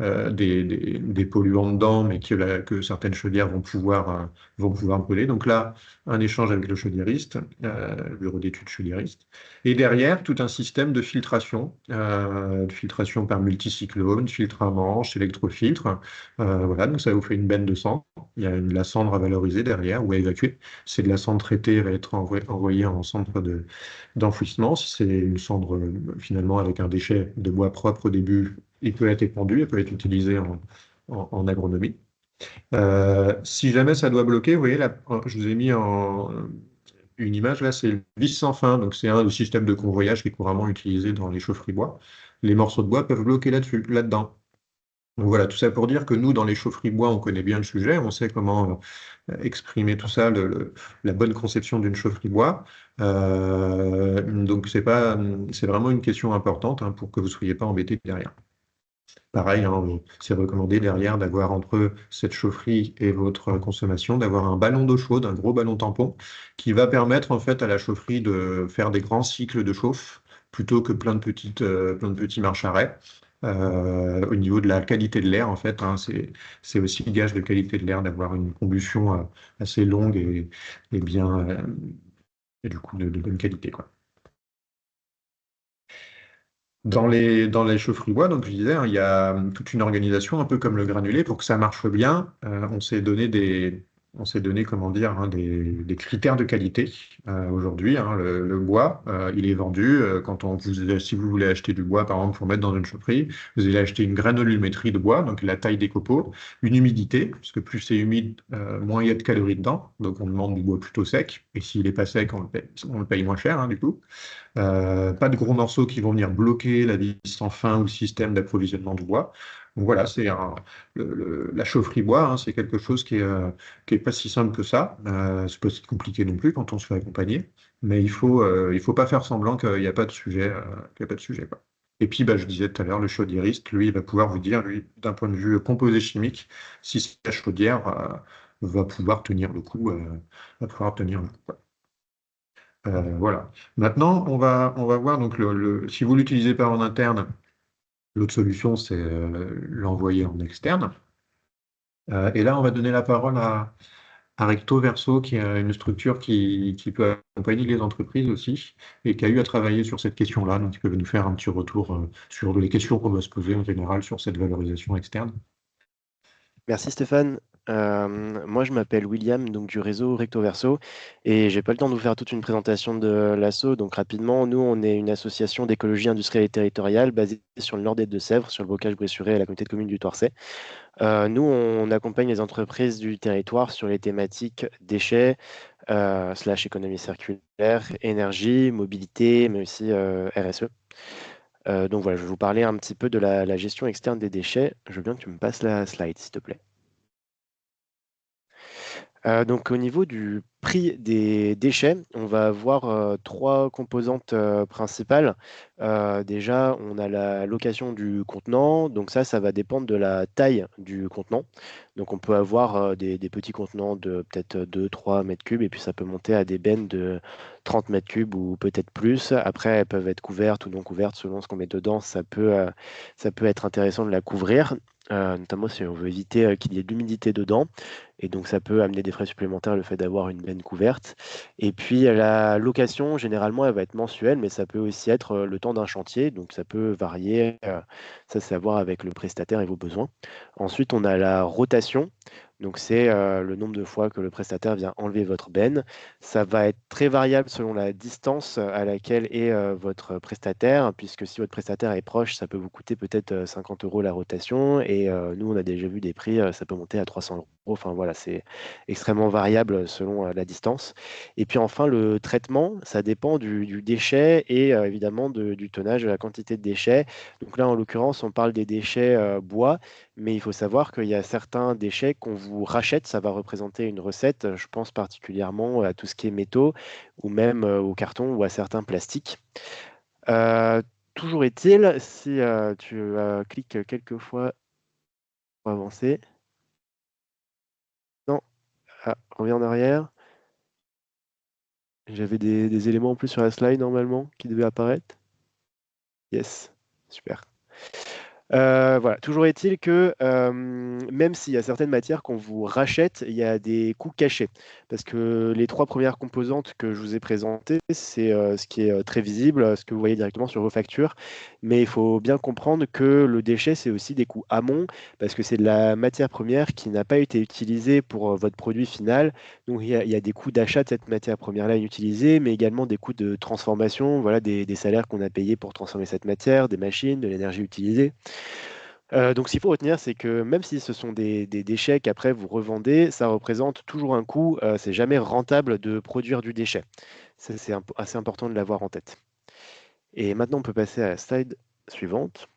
des polluants dedans, mais que certaines chaudières vont pouvoir brûler. Donc là, un échange avec le chaudiériste, bureau d'études chaudiériste. Et derrière, tout un système de filtration par multicyclone, filtre à manche, électrofiltre. Voilà, donc ça vous fait une benne de cendre. Il y a la cendre à valoriser derrière ou à évacuer. C'est de la cendre traitée, elle va être envoyée en centre d'enfouissement. Si c'est une cendre finalement avec un déchet de bois propre au début, il peut être épandu, il peut être utilisé en agronomie. Si jamais ça doit bloquer, vous voyez, là, je vous ai mis une image, là, c'est le vis sans fin. Donc, c'est un des systèmes de convoyage qui est couramment utilisé dans les chaufferies bois. Les morceaux de bois peuvent bloquer là-dedans. Donc voilà, tout ça pour dire que nous, dans les chaufferies bois, on connaît bien le sujet, on sait comment exprimer tout ça, la bonne conception d'une chaufferie bois. Donc c'est vraiment une question importante, hein, pour que vous ne soyez pas embêtés derrière. Pareil, hein, c'est recommandé derrière d'avoir entre cette chaufferie et votre consommation, d'avoir un ballon d'eau chaude, un gros ballon tampon, qui va permettre en fait à la chaufferie de faire des grands cycles de chauffe plutôt que plein de petits marche-arrêts. Au niveau de la qualité de l'air, en fait, hein, c'est aussi gage de qualité de l'air d'avoir une combustion assez longue et bien, et du coup de bonne qualité, quoi. Dans les chaufferies bois, donc je disais, hein, il y a toute une organisation, un peu comme le granulé, pour que ça marche bien. On s'est donné, comment dire, hein, des critères de qualité aujourd'hui, hein. Le bois, il est vendu si vous voulez acheter du bois, par exemple, pour mettre dans une chaufferie, vous allez acheter une granulométrie de bois, donc la taille des copeaux, une humidité, parce que plus c'est humide, moins il y a de calories dedans. Donc on demande du bois plutôt sec, et s'il n'est pas sec, on le paye moins cher, hein, du coup. Pas de gros morceaux qui vont venir bloquer la vis sans fin ou le système d'approvisionnement du bois. Donc voilà, la chaufferie bois, hein, c'est quelque chose qui est pas si simple que ça. C'est pas si compliqué non plus quand on se fait accompagner, mais il faut pas faire semblant qu'il n'y a pas de sujet, qu'il y a pas de sujet, quoi. Et puis, bah, je disais tout à l'heure, le chaudiériste, lui, il va pouvoir vous dire, lui, d'un point de vue composé chimique, si la chaudière va pouvoir tenir le coup, quoi. Voilà. Maintenant, on va voir, donc, si vous l'utilisez pas en interne, l'autre solution, c'est l'envoyer en externe. Et là, on va donner la parole à Recto Verso, qui est une structure qui peut accompagner les entreprises aussi et qui a eu à travailler sur cette question-là. Donc, ils peuvent nous faire un petit retour sur les questions qu'on doit se poser en général sur cette valorisation externe. Merci Stéphane. Moi je m'appelle William, donc du réseau Recto Verso, et j'ai pas le temps de vous faire toute une présentation de l'asso. Donc rapidement, nous on est une association d'écologie industrielle et territoriale basée sur le nord des Deux-Sèvres, sur le bocage bressuret à la communauté de communes du Torcet. Nous on accompagne les entreprises du territoire sur les thématiques déchets, slash économie circulaire, énergie, mobilité, mais aussi RSE. Donc voilà, je vais vous parler un petit peu de la gestion externe des déchets. Je veux bien que tu me passes la slide, s'il te plaît. Donc au niveau du prix des déchets, on va avoir 3 composantes principales. Déjà, on a la location du contenant, donc ça va dépendre de la taille du contenant. Donc on peut avoir des petits contenants de peut-être 2-3 mètres cubes, et puis ça peut monter à des bennes de 30 mètres cubes ou peut-être plus. Après, elles peuvent être couvertes ou non couvertes selon ce qu'on met dedans. Ça peut être intéressant de la couvrir, notamment si on veut éviter qu'il y ait de l'humidité dedans. Et donc, ça peut amener des frais supplémentaires, le fait d'avoir une benne couverte. Et puis, la location, généralement, elle va être mensuelle, mais ça peut aussi être le temps d'un chantier. Donc, ça peut varier. Ça, c'est à voir avec le prestataire et vos besoins. Ensuite, on a la rotation. Donc, c'est le nombre de fois que le prestataire vient enlever votre benne. Ça va être très variable selon la distance à laquelle est votre prestataire, puisque si votre prestataire est proche, ça peut vous coûter peut-être 50 euros la rotation. Et nous, on a déjà vu des prix, ça peut monter à 300 euros. Enfin voilà, c'est extrêmement variable selon la distance. Et puis enfin, le traitement, ça dépend du déchet et évidemment du tonnage, de la quantité de déchets. Donc là, en l'occurrence, on parle des déchets bois, mais il faut savoir qu'il y a certains déchets qu'on vous rachète, ça va représenter une recette. Je pense particulièrement à tout ce qui est métaux ou même au carton ou à certains plastiques. Euh, Toujours est-il, si tu cliques quelques fois pour avancer, non, reviens en arrière. J'avais des éléments en plus sur la slide normalement qui devaient apparaître. Yes, super. Voilà. Toujours est-il que même s'il y a certaines matières qu'on vous rachète, il y a des coûts cachés. Parce que les 3 premières composantes que je vous ai présentées, c'est ce qui est très visible, ce que vous voyez directement sur vos factures. Mais il faut bien comprendre que le déchet, c'est aussi des coûts amont, parce que c'est de la matière première qui n'a pas été utilisée pour votre produit final. Donc il y a des coûts d'achat de cette matière première-là inutilisée, mais également des coûts de transformation, voilà, des salaires qu'on a payés pour transformer cette matière, des machines, de l'énergie utilisée. Donc, ce qu'il faut retenir, c'est que même si ce sont des déchets qu'après vous revendez, ça représente toujours un coût. C'est jamais rentable de produire du déchet. Ça, c'est assez important de l'avoir en tête. Et maintenant, on peut passer à la slide suivante.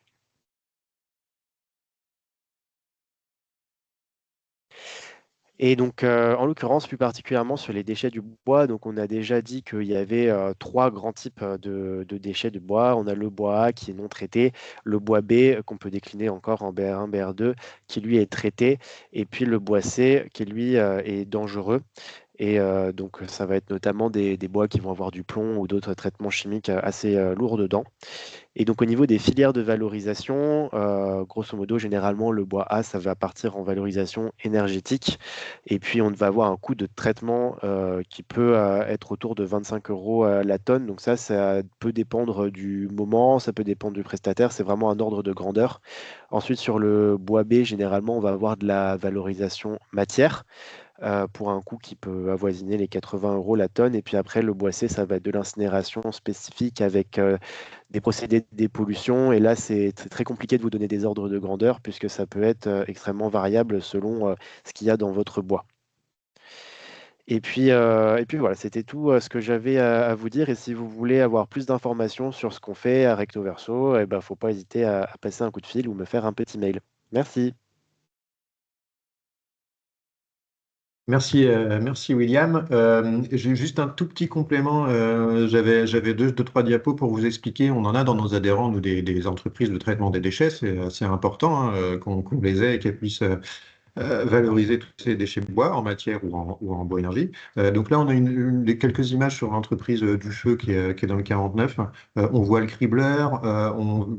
Et donc, en l'occurrence, plus particulièrement sur les déchets du bois, donc on a déjà dit qu'il y avait 3 grands types de déchets de bois. On a le bois A qui est non traité, le bois B qu'on peut décliner encore en BR1, BR2, qui lui est traité, et puis le bois C qui lui est dangereux. Et donc, ça va être notamment des bois qui vont avoir du plomb ou d'autres traitements chimiques assez lourds dedans. Et donc au niveau des filières de valorisation, grosso modo, généralement, le bois A, ça va partir en valorisation énergétique. Et puis on va avoir un coût de traitement qui peut être autour de 25 euros la tonne. Donc ça peut dépendre du moment, ça peut dépendre du prestataire. C'est vraiment un ordre de grandeur. Ensuite, sur le bois B, généralement, on va avoir de la valorisation matière pour un coût qui peut avoisiner les 80 euros la tonne. Et puis après, le bois C, ça va être de l'incinération spécifique avec des procédés de dépollution. Et là, c'est très compliqué de vous donner des ordres de grandeur puisque ça peut être extrêmement variable selon ce qu'il y a dans votre bois. Et puis voilà, c'était tout ce que j'avais à vous dire. Et si vous voulez avoir plus d'informations sur ce qu'on fait à Recto Verso, il ne faut pas hésiter à passer un coup de fil ou me faire un petit mail. Merci. Merci William. J'ai juste un tout petit complément. J'avais deux, trois diapos pour vous expliquer. On en a dans nos adhérents, nous, des entreprises de traitement des déchets. C'est assez important hein, qu'on les ait et qu'elles puissent valoriser tous ces déchets de bois en matière ou en bois énergie. Donc là, on a quelques images sur l'entreprise du feu qui est dans le 49. On voit le cribleur,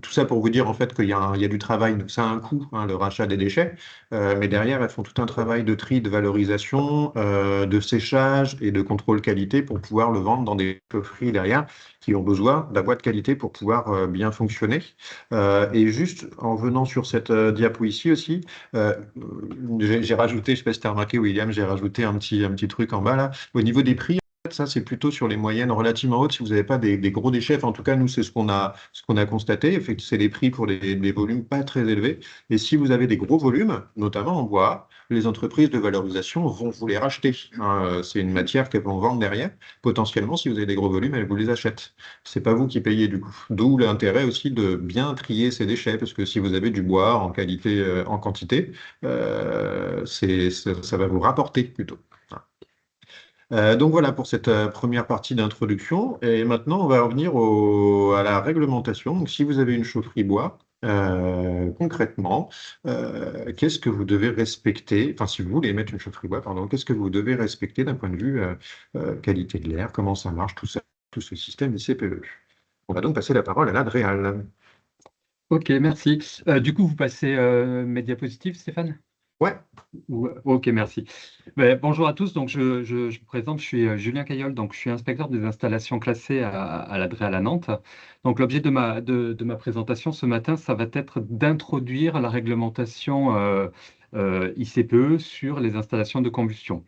tout ça pour vous dire en fait il y a du travail, donc ça a un coût, hein, le rachat des déchets, mais derrière, elles font tout un travail de tri, de valorisation, de séchage et de contrôle qualité pour pouvoir le vendre dans des coffreries derrière qui ont besoin d'un bois de qualité pour pouvoir bien fonctionner. Et juste en venant sur cette diapo ici aussi, j'ai rajouté, je ne sais pas si tu as remarqué, William, j'ai rajouté un petit truc en bas là. Au niveau des prix, en fait, ça c'est plutôt sur les moyennes relativement hautes. Si vous n'avez pas des gros déchets, enfin, en tout cas, nous, c'est ce qu'on a constaté. C'est des prix pour des volumes pas très élevés. Et si vous avez des gros volumes, notamment en bois, les entreprises de valorisation vont vous les racheter. C'est une matière qu'elles vont vendre derrière. Potentiellement, si vous avez des gros volumes, elles vous les achètent. C'est pas vous qui payez du coup. D'où l'intérêt aussi de bien trier ces déchets, parce que si vous avez du bois en qualité, en quantité, ça va vous rapporter plutôt. Donc voilà pour cette première partie d'introduction. Et maintenant, on va revenir à la réglementation. Donc, si vous avez une chaufferie bois, concrètement, qu'est-ce que vous devez respecter? Enfin, si vous voulez mettre une chaufferie bois, pardon, qu'est-ce que vous devez respecter d'un point de vue qualité de l'air? Comment ça marche, tout ça, tout ce système des CPE? On va donc passer la parole à l'Adréal. Ok, merci. Du coup, vous passez mes diapositives, Stéphane? Ouais, Ok, merci. Ben, bonjour à tous. Donc, je me présente, je suis Julien Caillol, donc je suis inspecteur des installations classées à l'ADREAL à Nantes. Donc, l'objet de ma présentation ce matin, ça va être d'introduire la réglementation ICPE sur les installations de combustion.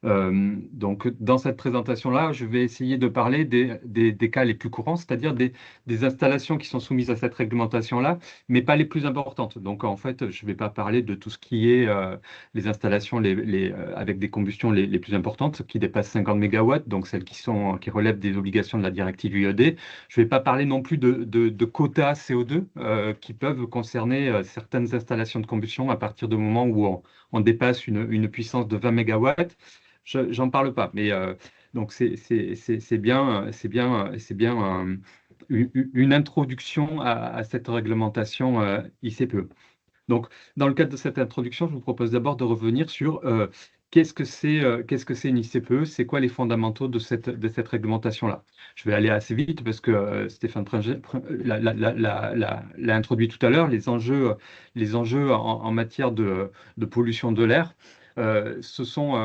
Donc, dans cette présentation-là, je vais essayer de parler des cas les plus courants, c'est-à-dire des installations qui sont soumises à cette réglementation-là, mais pas les plus importantes. Donc, en fait, je ne vais pas parler de tout ce qui est les installations avec des combustions les plus importantes, qui dépassent 50 mégawatts, donc celles qui relèvent des obligations de la directive UED. Je ne vais pas parler non plus de quotas CO2 qui peuvent concerner certaines installations de combustion à partir du moment où on dépasse une puissance de 20 mégawatts. J'en parle pas, mais donc c'est bien, une introduction à cette réglementation ICPE. Donc, dans le cadre de cette introduction, je vous propose d'abord de revenir sur qu'est-ce que c'est une ICPE, c'est quoi les fondamentaux de cette réglementation-là. Je vais aller assez vite parce que Stéphane l'a introduit tout à l'heure, les enjeux en matière de pollution de l'air. Sont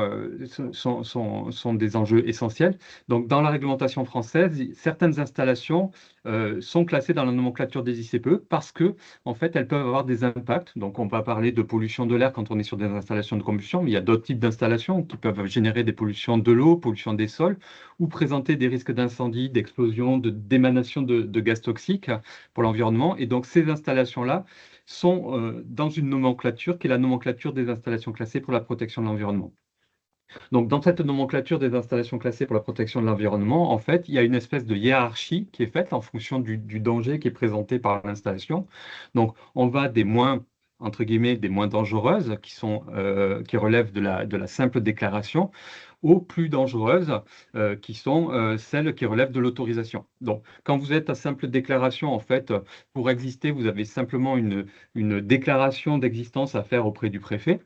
des enjeux essentiels. Donc, dans la réglementation française, certaines installations sont classées dans la nomenclature des ICPE parce que en fait, elles peuvent avoir des impacts. Donc, on va parler de pollution de l'air quand on est sur des installations de combustion, mais il y a d'autres types d'installations qui peuvent générer des pollutions de l'eau, pollution des sols, ou présenter des risques d'incendie, d'explosion, d'émanation de gaz toxiques pour l'environnement. Et donc, ces installations-là sont dans une nomenclature qui est la nomenclature des installations classées pour la protection de l'environnement. Donc, dans cette nomenclature des installations classées pour la protection de l'environnement, en fait, il y a une espèce de hiérarchie qui est faite en fonction du danger qui est présenté par l'installation. Donc, on va des moins, entre guillemets, des moins dangereuses, qui relèvent de la simple déclaration, aux plus dangereuses, qui sont celles qui relèvent de l'autorisation. Donc, quand vous êtes à simple déclaration, en fait, pour exister, vous avez simplement une déclaration d'existence à faire auprès du préfet.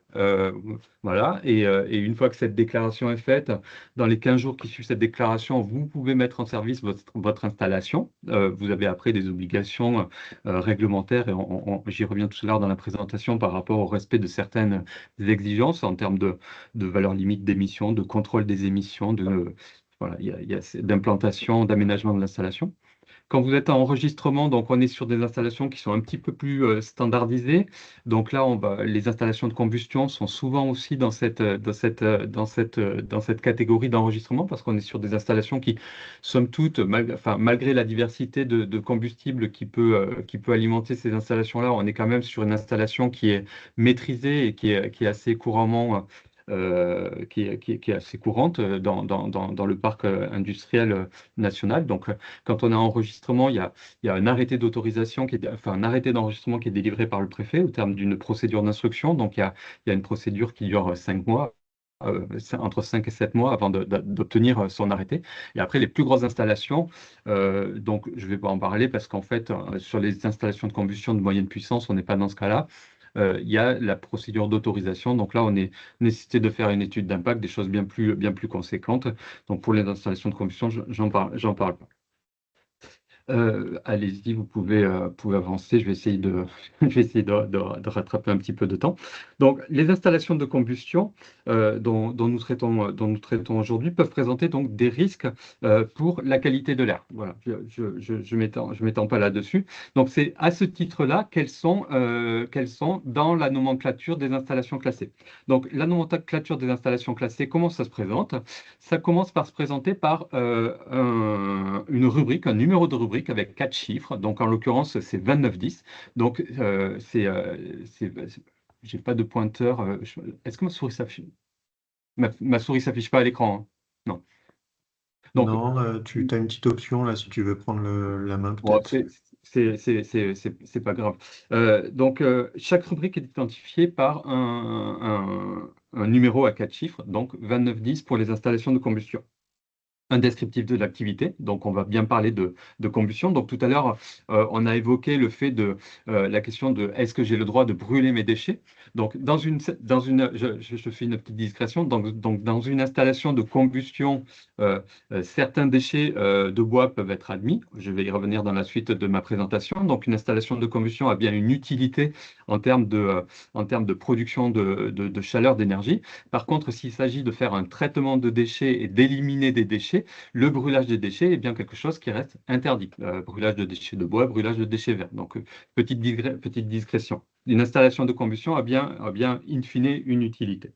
Voilà. Et une fois que cette déclaration est faite, dans les 15 jours qui suivent cette déclaration, vous pouvez mettre en service votre installation. Vous avez après des obligations réglementaires, et j'y reviens tout à l'heure dans la présentation par rapport au respect de certaines exigences en termes de valeur limite d'émissions, de contrôle des émissions, voilà, il y a d'implantation, d'aménagement de l'installation. Quand vous êtes en enregistrement, donc on est sur des installations qui sont un petit peu plus standardisées. Donc là, les installations de combustion sont souvent aussi dans cette catégorie d'enregistrement parce qu'on est sur des installations qui, somme toute, malgré la diversité de combustibles qui peut alimenter ces installations-là, on est quand même sur une installation qui est maîtrisée et qui est assez couramment qui est assez courante dans le parc industriel national. Donc, quand on a enregistrement, il y a un arrêté d'autorisation, un arrêté d'enregistrement qui est délivré par le préfet au terme d'une procédure d'instruction. Donc, il y a une procédure qui dure 5 mois. Entre 5 et 7 mois avant d'obtenir son arrêté. Et après, les plus grosses installations, donc je ne vais pas en parler parce qu'en fait, sur les installations de combustion de moyenne puissance, on n'est pas dans ce cas-là. il y a la procédure d'autorisation. Donc là, on est nécessité de faire une étude d'impact, des choses bien plus conséquentes. Donc pour les installations de combustion, j'en parle pas. Allez-y, vous pouvez avancer. Je vais essayer je vais essayer de rattraper un petit peu de temps. Donc, les installations de combustion dont nous traitons aujourd'hui peuvent présenter donc des risques pour la qualité de l'air. Voilà, je m'étends pas là-dessus. Donc, c'est à ce titre-là qu'elles sont dans la nomenclature des installations classées. Donc, la nomenclature des installations classées, comment ça se présente? Ça commence par se présenter par une rubrique, un numéro de rubrique avec 4 chiffres. Donc, en l'occurrence, c'est 2910. Donc, j'ai pas de pointeur. Est-ce que ma souris s'affiche? Ma souris s'affiche pas à l'écran, hein. Non. Donc, Non, tu as une petite option là si tu veux prendre la main bon, peut-être. c'est pas grave. Donc, chaque rubrique est identifiée par un numéro à 4 chiffres, donc 2910 pour les installations de combustion. Un descriptif de l'activité, donc on va bien parler de combustion. Donc tout à l'heure, on a évoqué le fait de la question de est-ce que j'ai le droit de brûler mes déchets? Donc je fais une petite discrétion. Donc dans une installation de combustion, certains déchets de bois peuvent être admis. Je vais y revenir dans la suite de ma présentation. Donc une installation de combustion a bien une utilité en termes de production de chaleur, d'énergie. Par contre, s'il s'agit de faire un traitement de déchets et d'éliminer des déchets, le brûlage des déchets est bien quelque chose qui reste interdit. Brûlage de déchets de bois, brûlage de déchets verts. Donc, petite discrétion. Une installation de combustion a bien in fine, une utilité.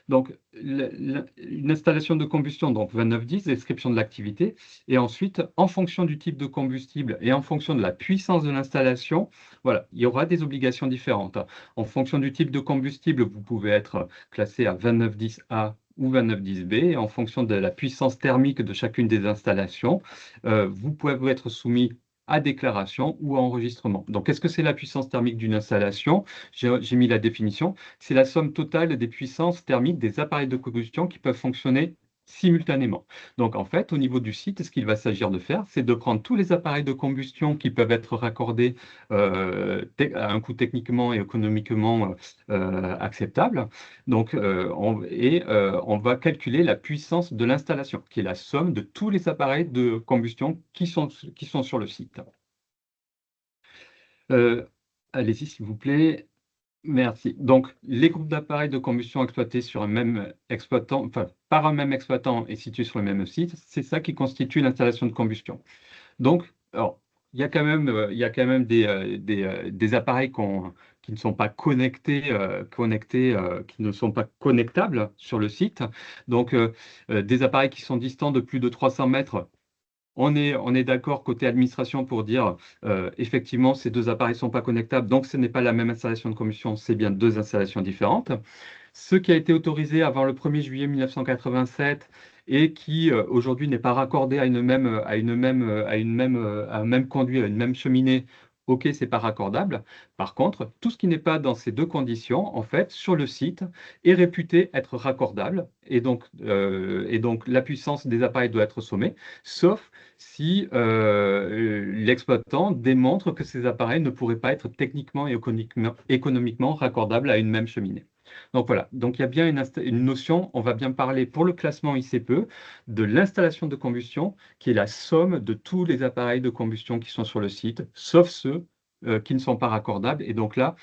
Donc, une installation de combustion, donc 2910, description de l'activité, et ensuite, en fonction du type de combustible et en fonction de la puissance de l'installation, voilà, il y aura des obligations différentes. En fonction du type de combustible, vous pouvez être classé à 2910A ou 2910B, et en fonction de la puissance thermique de chacune des installations, vous pouvez être soumis à déclaration ou à enregistrement. Donc, qu'est-ce que c'est la puissance thermique d'une installation? J'ai mis la définition. C'est la somme totale des puissances thermiques des appareils de combustion qui peuvent fonctionner simultanément. Donc, en fait, au niveau du site, ce qu'il va s'agir de faire, c'est de prendre tous les appareils de combustion qui peuvent être raccordés à un coût techniquement et économiquement acceptable. Donc, on va calculer la puissance de l'installation, qui est la somme de tous les appareils de combustion qui sont sur le site. Allez-y, s'il vous plaît. Merci. Donc, les groupes d'appareils de combustion exploités sur un même exploitant, enfin, par un même exploitant et situés sur le même site, c'est ça qui constitue l'installation de combustion. Donc, alors, il y a quand même des appareils qui ne sont pas connectés, qui ne sont pas connectables sur le site. Donc, des appareils qui sont distants de plus de 300 mètres. On est d'accord côté administration pour dire effectivement ces deux appareils ne sont pas connectables, donc ce n'est pas la même installation de combustion, c'est bien deux installations différentes. Ce qui a été autorisé avant le 1er juillet 1987 et qui aujourd'hui n'est pas raccordé à un même conduit, à une même cheminée, ok, c'est pas raccordable. Par contre, tout ce qui n'est pas dans ces deux conditions, en fait, sur le site, est réputé être raccordable et donc la puissance des appareils doit être sommée, sauf si l'exploitant démontre que ces appareils ne pourraient pas être techniquement et économiquement raccordables à une même cheminée. Donc voilà, donc il y a bien une notion, on va bien parler pour le classement ICPE de l'installation de combustion, qui est la somme de tous les appareils de combustion qui sont sur le site, sauf ceux qui ne sont pas raccordables. Et donc là,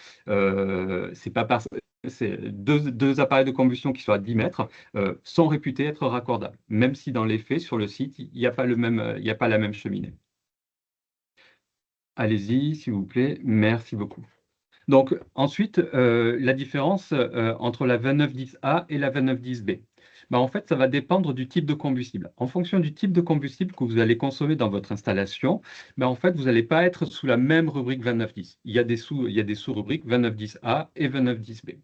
c'est pas parce c'est deux appareils de combustion qui sont à 10 mètres sont réputés être raccordables, même si dans les faits, sur le site, il n'y a pas il n'y a pas la même cheminée. Allez-y, s'il vous plaît. Merci beaucoup. Donc ensuite, la différence entre la 2910A et la 2910B. Ben, en fait, ça va dépendre du type de combustible. En fonction du type de combustible que vous allez consommer dans votre installation, ben, en fait, vous n'allez pas être sous la même rubrique 2910. Il y a des sous-rubriques 2910A et 2910B.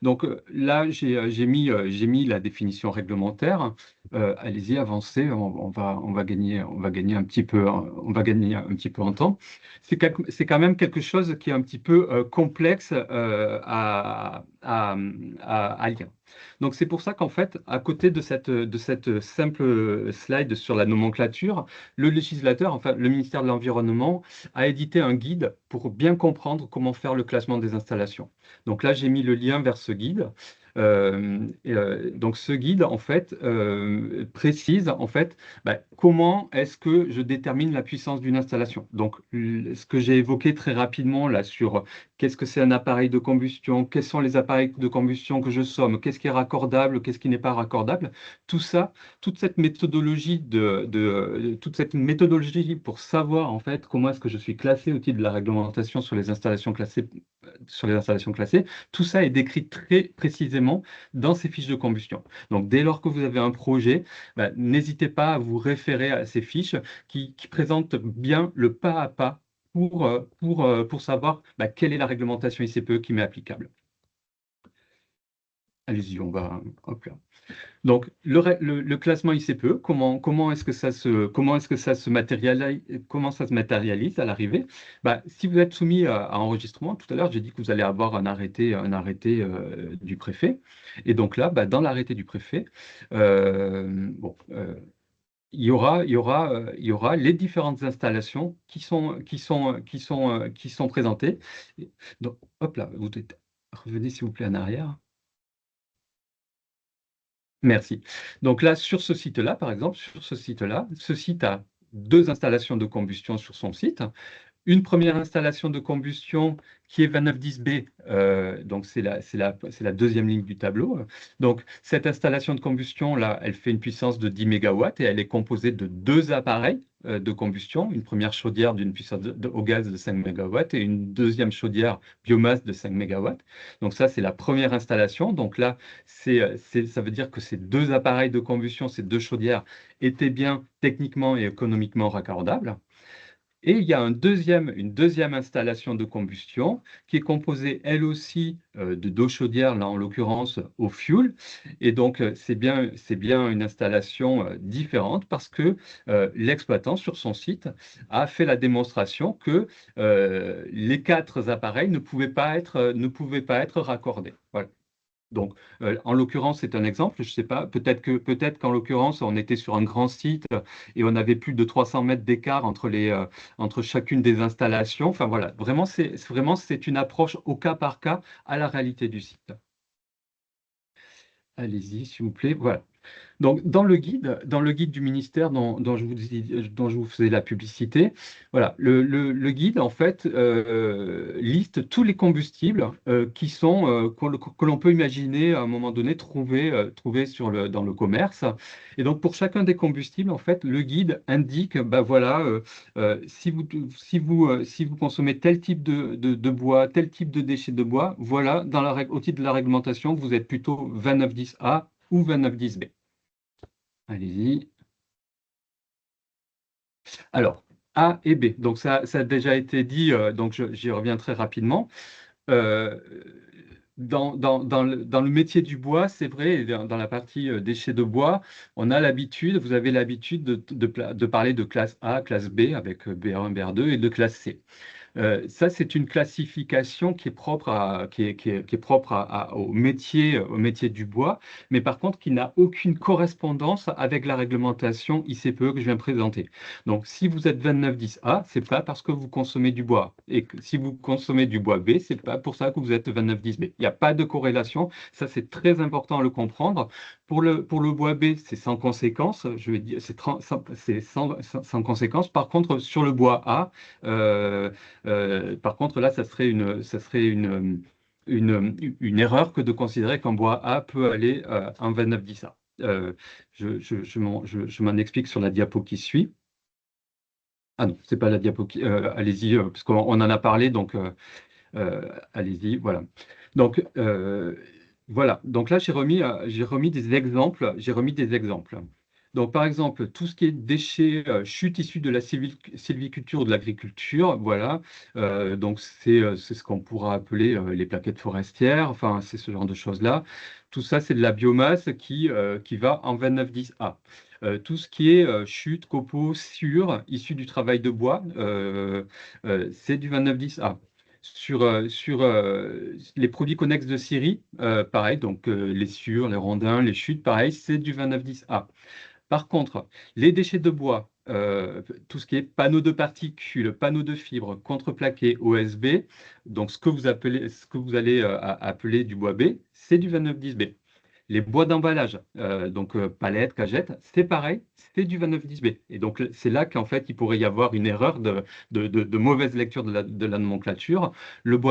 Donc là, j'ai mis la définition réglementaire. Allez-y, avancez. On va gagner un petit peu en temps. C'est quand même quelque chose qui est un petit peu complexe à lire. Donc c'est pour ça qu'en fait, à côté de cette simple slide sur la nomenclature, le législateur, enfin le ministère de l'Environnement, a édité un guide pour bien comprendre comment faire le classement des installations. Donc là, j'ai mis le lien vers ce guide. Donc ce guide en fait précise en fait comment est-ce que je détermine la puissance d'une installation. Donc ce que j'ai évoqué très rapidement là sur qu'est-ce que c'est un appareil de combustion, quels sont les appareils de combustion que je somme, qu'est-ce qui est raccordable, qu'est-ce qui n'est pas raccordable, tout ça, toute cette méthodologie toute cette méthodologie pour savoir en fait comment est-ce que je suis classé au titre de la réglementation sur les installations classées, tout ça est décrit très précisément dans ces fiches de combustion. Donc, dès lors que vous avez un projet, n'hésitez pas à vous référer à ces fiches qui présentent bien le pas à pas pour savoir quelle est la réglementation ICPE qui m'est applicable. Allez-y, on va... Hop là. Donc, le classement ICPE, comment est-ce que ça se matérialise à l'arrivée? Si vous êtes soumis à enregistrement, tout à l'heure, j'ai dit que vous allez avoir un arrêté du préfet. Et donc là, dans l'arrêté du préfet, il y aura les différentes installations qui sont présentées. Donc, hop là, revenez s'il vous plaît en arrière. Merci. Donc là, sur ce site-là, par exemple, ce site a 2 installations de combustion sur son site. Une première installation de combustion qui est 2910B, donc c'est la deuxième ligne du tableau. Donc cette installation de combustion, là, elle fait une puissance de 10 MW et elle est composée de 2 appareils de combustion, une première chaudière d'une puissance au gaz de 5 MW et une deuxième chaudière biomasse de 5 MW. Donc ça, c'est la première installation. Donc là, ça veut dire que ces 2 appareils de combustion, ces 2 chaudières, étaient bien techniquement et économiquement raccordables. Et il y a une deuxième installation de combustion qui est composée, elle aussi, de 2 chaudières, là en l'occurrence au fioul. Et donc, c'est bien une installation différente parce que l'exploitant, sur son site, a fait la démonstration que les 4 appareils ne pouvaient pas être raccordés. Voilà. Donc, en l'occurrence, c'est un exemple. Je ne sais pas, peut-être qu'en l'occurrence, on était sur un grand site et on avait plus de 300 mètres d'écart entre chacune des installations. Enfin voilà, vraiment, c'est une approche au cas par cas à la réalité du site. Allez-y, s'il vous plaît. Voilà. Donc, dans le guide du ministère dont je vous faisais la publicité, voilà, le guide, en fait, liste tous les combustibles que l'on peut imaginer à un moment donné trouver dans le commerce. Et donc, pour chacun des combustibles, en fait, le guide indique, si vous consommez tel type de bois, tel type de déchets de bois, voilà, au titre de la réglementation, vous êtes plutôt 2910A ou 2910B. Allez-y. Alors, A et B. Donc, ça a déjà été dit, donc j'y reviens très rapidement. Dans le métier du bois, c'est vrai, dans la partie déchets de bois, vous avez l'habitude de parler de classe A, classe B, avec BR1, BR2, et de classe C. Ça, c'est une classification qui est propre au métier du bois, mais par contre qui n'a aucune correspondance avec la réglementation ICPE que je viens de présenter. Donc, si vous êtes 2910A, c'est pas parce que vous consommez du bois. Et que si vous consommez du bois B, c'est pas pour ça que vous êtes 2910B. Il n'y a pas de corrélation. Ça, c'est très important à le comprendre. Pour le bois B, c'est sans conséquence. Je vais dire, c'est sans conséquence. Par contre, sur le bois A, par contre, là, ça serait une erreur que de considérer qu'un bois A peut aller en 2910A. Je m'en explique sur la diapo qui suit. Ah non, c'est pas la diapo qui... allez-y, parce qu'on en a parlé, donc allez-y, voilà. Donc, voilà. Donc là, j'ai remis des exemples. Donc, par exemple, tout ce qui est déchets, chutes issues de la sylviculture ou de l'agriculture, voilà. Donc, c'est ce qu'on pourra appeler les plaquettes forestières. Enfin, c'est ce genre de choses-là. Tout ça, c'est de la biomasse qui va en 2910A. Tout ce qui est chute, copeaux, sciure, issu du travail de bois, c'est du 2910A. Les produits connexes de scierie, pareil, donc les sciures, les rondins, les chutes, pareil, c'est du 2910A. Par contre, les déchets de bois, tout ce qui est panneaux de particules, panneaux de fibres, contreplaqué, OSB, donc ce que vous allez appeler du bois B, c'est du 2910B. Les bois d'emballage, donc palettes, cagettes, c'est pareil, c'est du 2910B. Et donc c'est là qu'en fait il pourrait y avoir une erreur de mauvaise lecture de la nomenclature. Les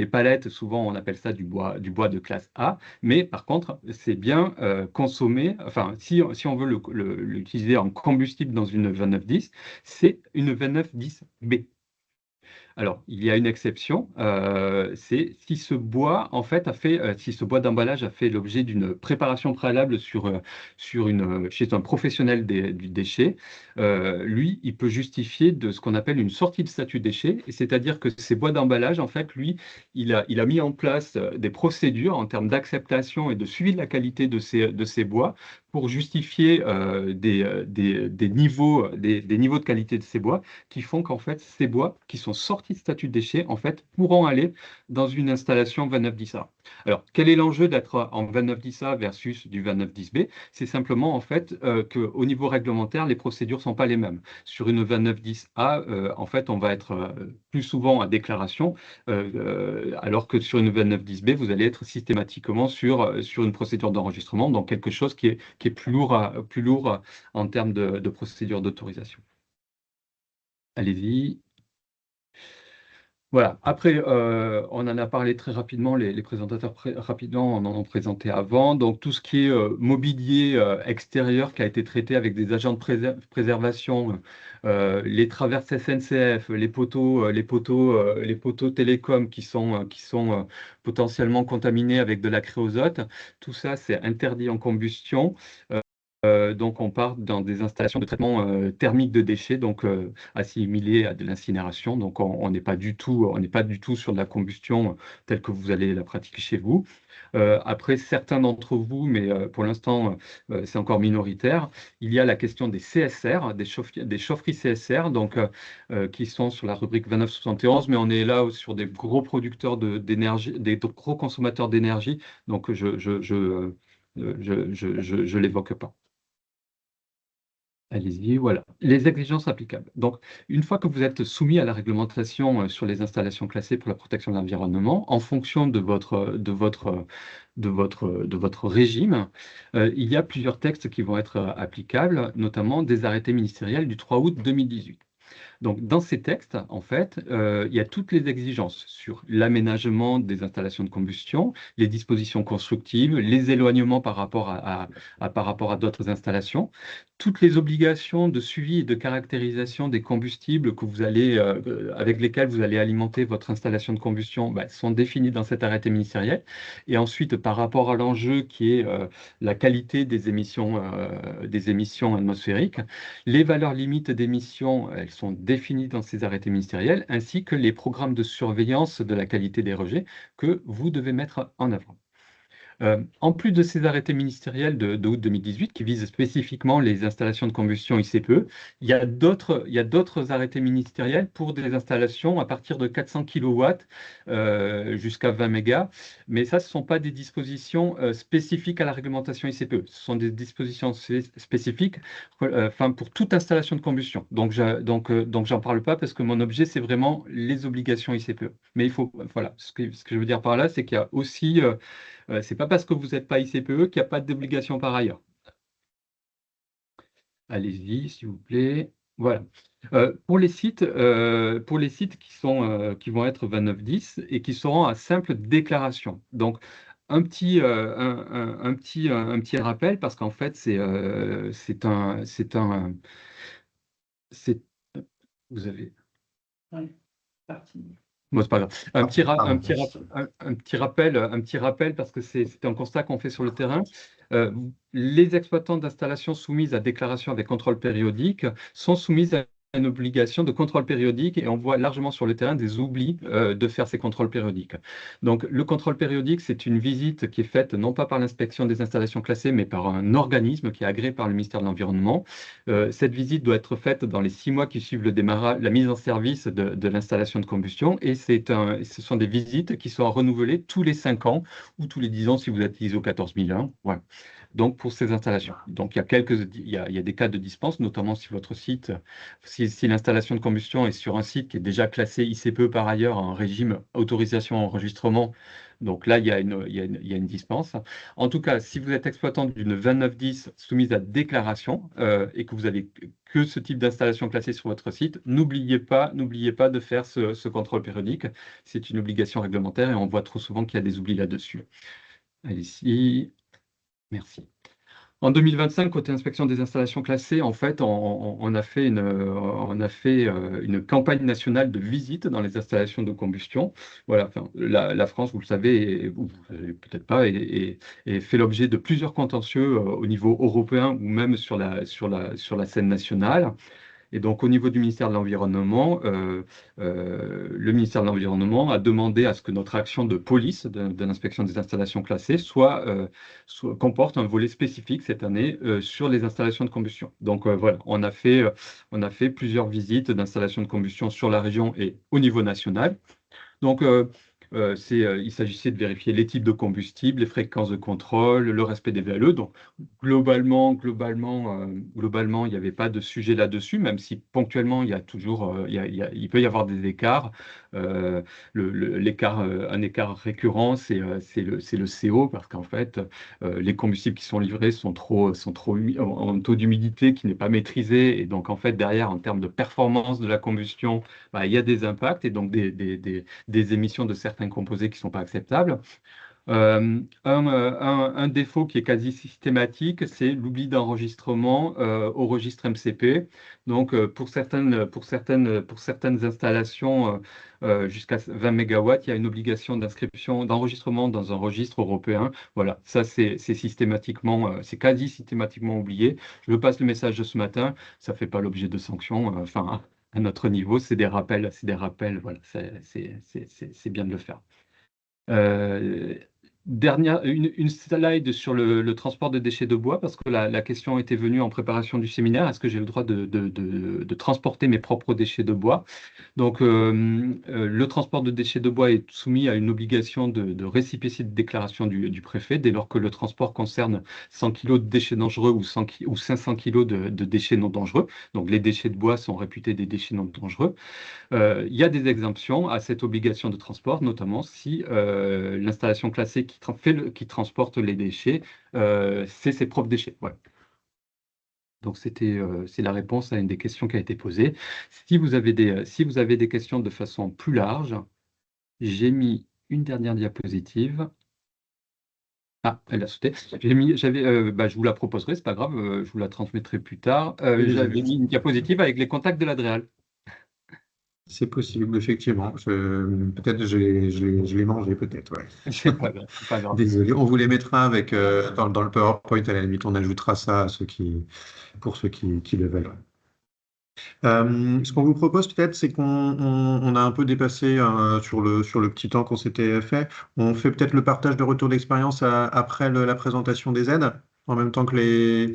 palettes, souvent on appelle ça du bois de classe A, mais par contre c'est bien consommé, enfin si on veut l'utiliser en combustible dans une 2910, c'est une 2910B. Alors, il y a une exception, c'est si ce bois, en fait, si ce bois d'emballage a fait l'objet d'une préparation préalable chez un professionnel du déchet, lui, il peut justifier de ce qu'on appelle une sortie de statut déchet, c'est-à-dire que ces bois d'emballage, en fait, lui, il a mis en place des procédures en termes d'acceptation et de suivi de la qualité de ces bois pour justifier des niveaux de qualité de ces bois qui font qu'en fait, ces bois qui sont sortis de statut de déchet, en fait, pourront aller dans une installation 2910A. Alors, quel est l'enjeu d'être en 2910A versus du 2910B? C'est simplement, en fait, qu'au niveau réglementaire, les procédures ne sont pas les mêmes. Sur une 2910A, en fait, on va être plus souvent à déclaration, alors que sur une 2910B, vous allez être systématiquement sur une procédure d'enregistrement, donc quelque chose qui est plus lourd en termes de procédure d'autorisation. Allez-y. Voilà. Après, on en a parlé très rapidement, les présentateurs rapidement en ont présenté avant. Donc, tout ce qui est mobilier extérieur qui a été traité avec des agents de préservation, les traverses SNCF, les poteaux télécom qui sont potentiellement contaminés avec de la créosote, tout ça, c'est interdit en combustion. Donc, on part dans des installations de traitement thermique de déchets, donc assimilées à de l'incinération. Donc, on n'est pas du tout sur de la combustion telle que vous allez la pratiquer chez vous. Après, certains d'entre vous, mais pour l'instant, c'est encore minoritaire, il y a la question des CSR, des chaufferies CSR, donc, qui sont sur la rubrique 2971, mais on est là sur des gros producteurs d'énergie, des gros consommateurs d'énergie, donc je l'évoque pas. Allez-y, voilà. Les exigences applicables. Donc, une fois que vous êtes soumis à la réglementation sur les installations classées pour la protection de l'environnement, en fonction de votre régime, il y a plusieurs textes qui vont être applicables, notamment des arrêtés ministériels du 3 août 2018. Donc, dans ces textes, en fait, il y a toutes les exigences sur l'aménagement des installations de combustion, les dispositions constructives, les éloignements par rapport à d'autres installations, toutes les obligations de suivi et de caractérisation des combustibles avec lesquels vous allez alimenter votre installation de combustion sont définies dans cet arrêté ministériel. Et ensuite, par rapport à l'enjeu qui est la qualité des émissions atmosphériques, les valeurs limites d'émissions, elles sont définies dans ces arrêtés ministériels, ainsi que les programmes de surveillance de la qualité des rejets que vous devez mettre en œuvre. En plus de ces arrêtés ministériels de août 2018 qui visent spécifiquement les installations de combustion ICPE, il y a d'autres arrêtés ministériels pour des installations à partir de 400 kW jusqu'à 20 mégas, mais ça, ce ne sont pas des dispositions spécifiques à la réglementation ICPE, ce sont des dispositions spécifiques pour toute installation de combustion. Donc, j'en parle pas parce que mon objet, c'est vraiment les obligations ICPE. Mais il faut, voilà, ce que je veux dire par là, c'est qu'il y a aussi c'est pas parce que vous n'êtes pas ICPE qu'il n'y a pas d'obligation par ailleurs. Allez-y, s'il vous plaît. Voilà. Pour les sites qui vont être 2910 et qui seront à simple déclaration. Donc, un petit rappel parce qu'en fait, vous avez. Oui, parti. Bon, c'est pas grave. Un petit rappel parce que c'est un constat qu'on fait sur le terrain. Les exploitants d'installations soumises à déclaration avec contrôle périodique sont soumises à une obligation de contrôle périodique et on voit largement sur le terrain des oublis de faire ces contrôles périodiques. Donc, le contrôle périodique, c'est une visite qui est faite non pas par l'inspection des installations classées, mais par un organisme qui est agréé par le ministère de l'Environnement. Cette visite doit être faite dans les 6 mois qui suivent le démarrage, la mise en service de l'installation de combustion et ce sont des visites qui sont renouvelées tous les 5 ans ou tous les 10 ans si vous êtes ISO 14001. Voilà. Donc, pour ces installations. Donc, il y a des cas de dispense, notamment si votre site, si l'installation de combustion est sur un site qui est déjà classé ICPE par ailleurs en régime autorisation enregistrement. Donc là, il y a une dispense. En tout cas, si vous êtes exploitant d'une 2910 soumise à déclaration et que vous avez que ce type d'installation classée sur votre site, n'oubliez pas de faire ce contrôle périodique. C'est une obligation réglementaire et on voit trop souvent qu'il y a des oublis là-dessus. Ici. Merci. En 2025, côté inspection des installations classées, en fait, on a fait une campagne nationale de visite dans les installations de combustion. Voilà, enfin, la France, vous le savez, et vous ne le savez peut-être pas, et fait l'objet de plusieurs contentieux au niveau européen ou même sur la scène nationale. Et donc, au niveau du ministère de l'Environnement, le ministère de l'Environnement a demandé à ce que notre action de police de l'inspection des installations classées comporte un volet spécifique cette année sur les installations de combustion. Donc, voilà, on a fait plusieurs visites d'installations de combustion sur la région et au niveau national. Donc, il s'agissait de vérifier les types de combustibles, les fréquences de contrôle, le respect des VLE. Donc, globalement, il n'y avait pas de sujet là-dessus, même si ponctuellement, il y a toujours, il peut y avoir des écarts. Un écart récurrent, c'est le CO, parce qu'en fait, les combustibles qui sont livrés sont trop en taux d'humidité qui n'est pas maîtrisé. Et donc, en fait, derrière, en termes de performance de la combustion, il y a des impacts et donc des émissions de certains composés qui ne sont pas acceptables. Un défaut qui est quasi systématique, c'est l'oubli d'enregistrement au registre MCP. Donc, pour certaines installations jusqu'à 20 MW, il y a une obligation d'enregistrement dans un registre européen. Voilà, ça c'est systématiquement, c'est quasi systématiquement oublié. Je vous passe le message de ce matin, ça ne fait pas l'objet de sanctions. Enfin, à notre niveau, c'est des rappels. Voilà, c'est bien de le faire. Une slide sur le transport de déchets de bois, parce que la question était venue en préparation du séminaire. Est-ce que j'ai le droit de transporter mes propres déchets de bois? Donc, le transport de déchets de bois est soumis à une obligation de récépissé de déclaration du préfet, dès lors que le transport concerne 100 kg de déchets dangereux ou 500 kg de déchets non dangereux. Donc, les déchets de bois sont réputés des déchets non dangereux. Il y a des exemptions à cette obligation de transport, notamment si l'installation classée qui transporte les déchets, c'est ses propres déchets. Ouais. Donc, c'est la réponse à une des questions qui a été posée. Si vous avez des questions de façon plus large, j'ai mis une dernière diapositive. Ah, elle a sauté. Je vous la proposerai, c'est pas grave, je vous la transmettrai plus tard. J'avais mis une diapositive avec les contacts de l'Adréal. C'est possible, effectivement. Peut-être je l'ai mangé, peut-être. Ouais. C'est pas grave. Désolé. On vous les mettra avec dans le PowerPoint à la limite. On ajoutera ça à pour ceux qui le veulent. Ce qu'on vous propose peut-être, c'est qu'on a un peu dépassé sur le petit temps qu'on s'était fait. On fait peut-être le partage de retour d'expérience après la présentation des aides, en même temps que les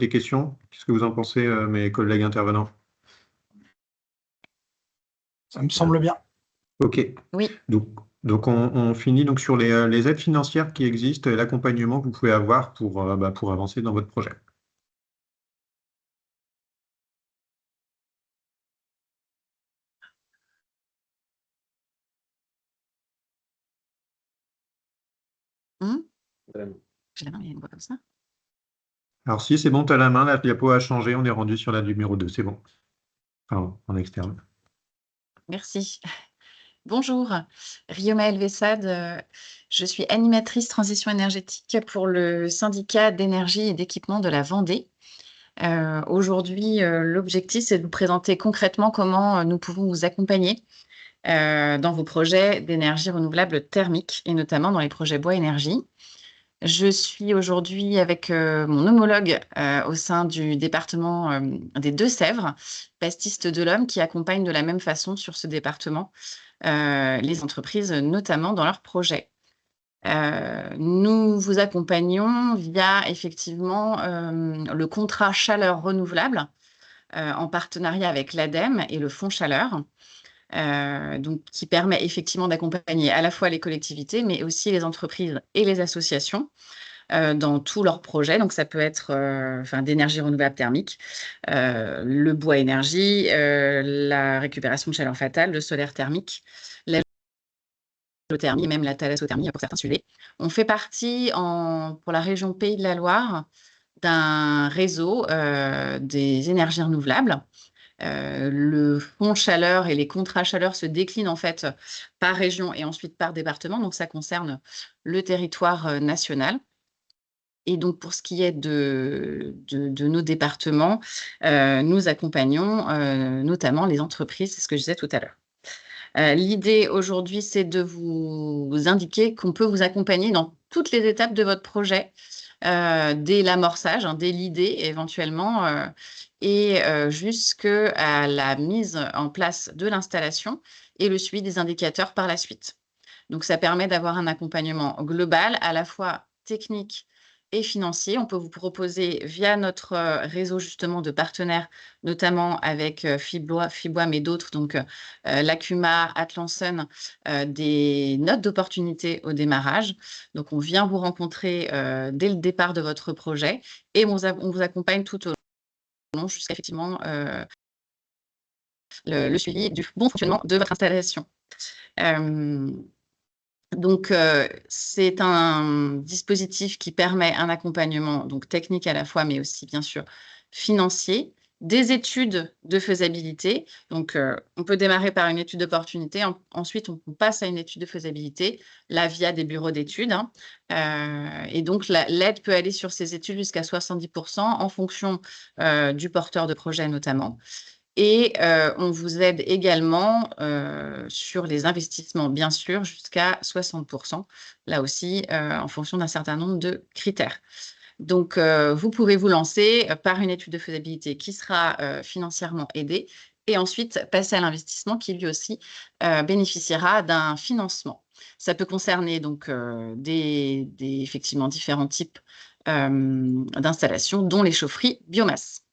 questions. Qu'est-ce que vous en pensez, mes collègues intervenants? Ça me semble bien. OK. Oui. Donc on finit donc sur les aides financières qui existent et l'accompagnement que vous pouvez avoir pour avancer dans votre projet. J'ai la main, mais une voix comme ça. Alors si c'est bon, tu as la main, la diapo a changé, on est rendu sur la numéro 2, c'est bon. Enfin, en externe. Merci. Bonjour, Rioma Elvessade, je suis animatrice transition énergétique pour le syndicat d'énergie et d'équipement de la Vendée. Aujourd'hui, l'objectif, c'est de vous présenter concrètement comment nous pouvons vous accompagner dans vos projets d'énergie renouvelable thermique et notamment dans les projets bois énergie. Je suis aujourd'hui avec mon homologue au sein du département des Deux-Sèvres, Baptiste Delhomme, qui accompagne de la même façon sur ce département les entreprises, notamment dans leurs projets. Nous vous accompagnons via effectivement le contrat chaleur renouvelable en partenariat avec l'ADEME et le Fonds Chaleur. Donc, qui permet effectivement d'accompagner à la fois les collectivités, mais aussi les entreprises et les associations dans tous leurs projets. Donc, ça peut être d'énergie renouvelable thermique, le bois énergie, la récupération de chaleur fatale, le solaire thermique, la géothermie, même la thalassothermie pour certains sujets. On fait partie pour la région Pays de la Loire d'un réseau des énergies renouvelables. Le fonds chaleur et les contrats chaleur se déclinent en fait par région et ensuite par département. Donc, ça concerne le territoire national. Et donc, pour ce qui est de nos départements, nous accompagnons notamment les entreprises, c'est ce que je disais tout à l'heure. L'idée aujourd'hui, c'est de vous indiquer qu'on peut vous accompagner dans toutes les étapes de votre projet, dès l'amorçage, dès l'idée éventuellement, et jusqu'à la mise en place de l'installation et le suivi des indicateurs par la suite. Donc, ça permet d'avoir un accompagnement global, à la fois technique et financier. On peut vous proposer via notre réseau justement de partenaires, notamment avec Fibois, mais d'autres, donc l'Acuma, Atlanson, des notes d'opportunité au démarrage. Donc, on vient vous rencontrer dès le départ de votre projet et on vous accompagne tout au long jusqu'à effectivement le suivi du bon fonctionnement de votre installation. Donc, c'est un dispositif qui permet un accompagnement donc technique à la fois, mais aussi bien sûr financier, des études de faisabilité. Donc, on peut démarrer par une étude d'opportunité. Ensuite, on passe à une étude de faisabilité, là via des bureaux d'études. Et donc, l'aide peut aller sur ces études jusqu'à 70% en fonction du porteur de projet notamment. Et on vous aide également sur les investissements, bien sûr, jusqu'à 60%, là aussi, en fonction d'un certain nombre de critères. Donc, vous pourrez vous lancer par une étude de faisabilité qui sera financièrement aidée et ensuite passer à l'investissement qui lui aussi bénéficiera d'un financement. Ça peut concerner donc effectivement différents types d'installations, dont les chaufferies biomasse.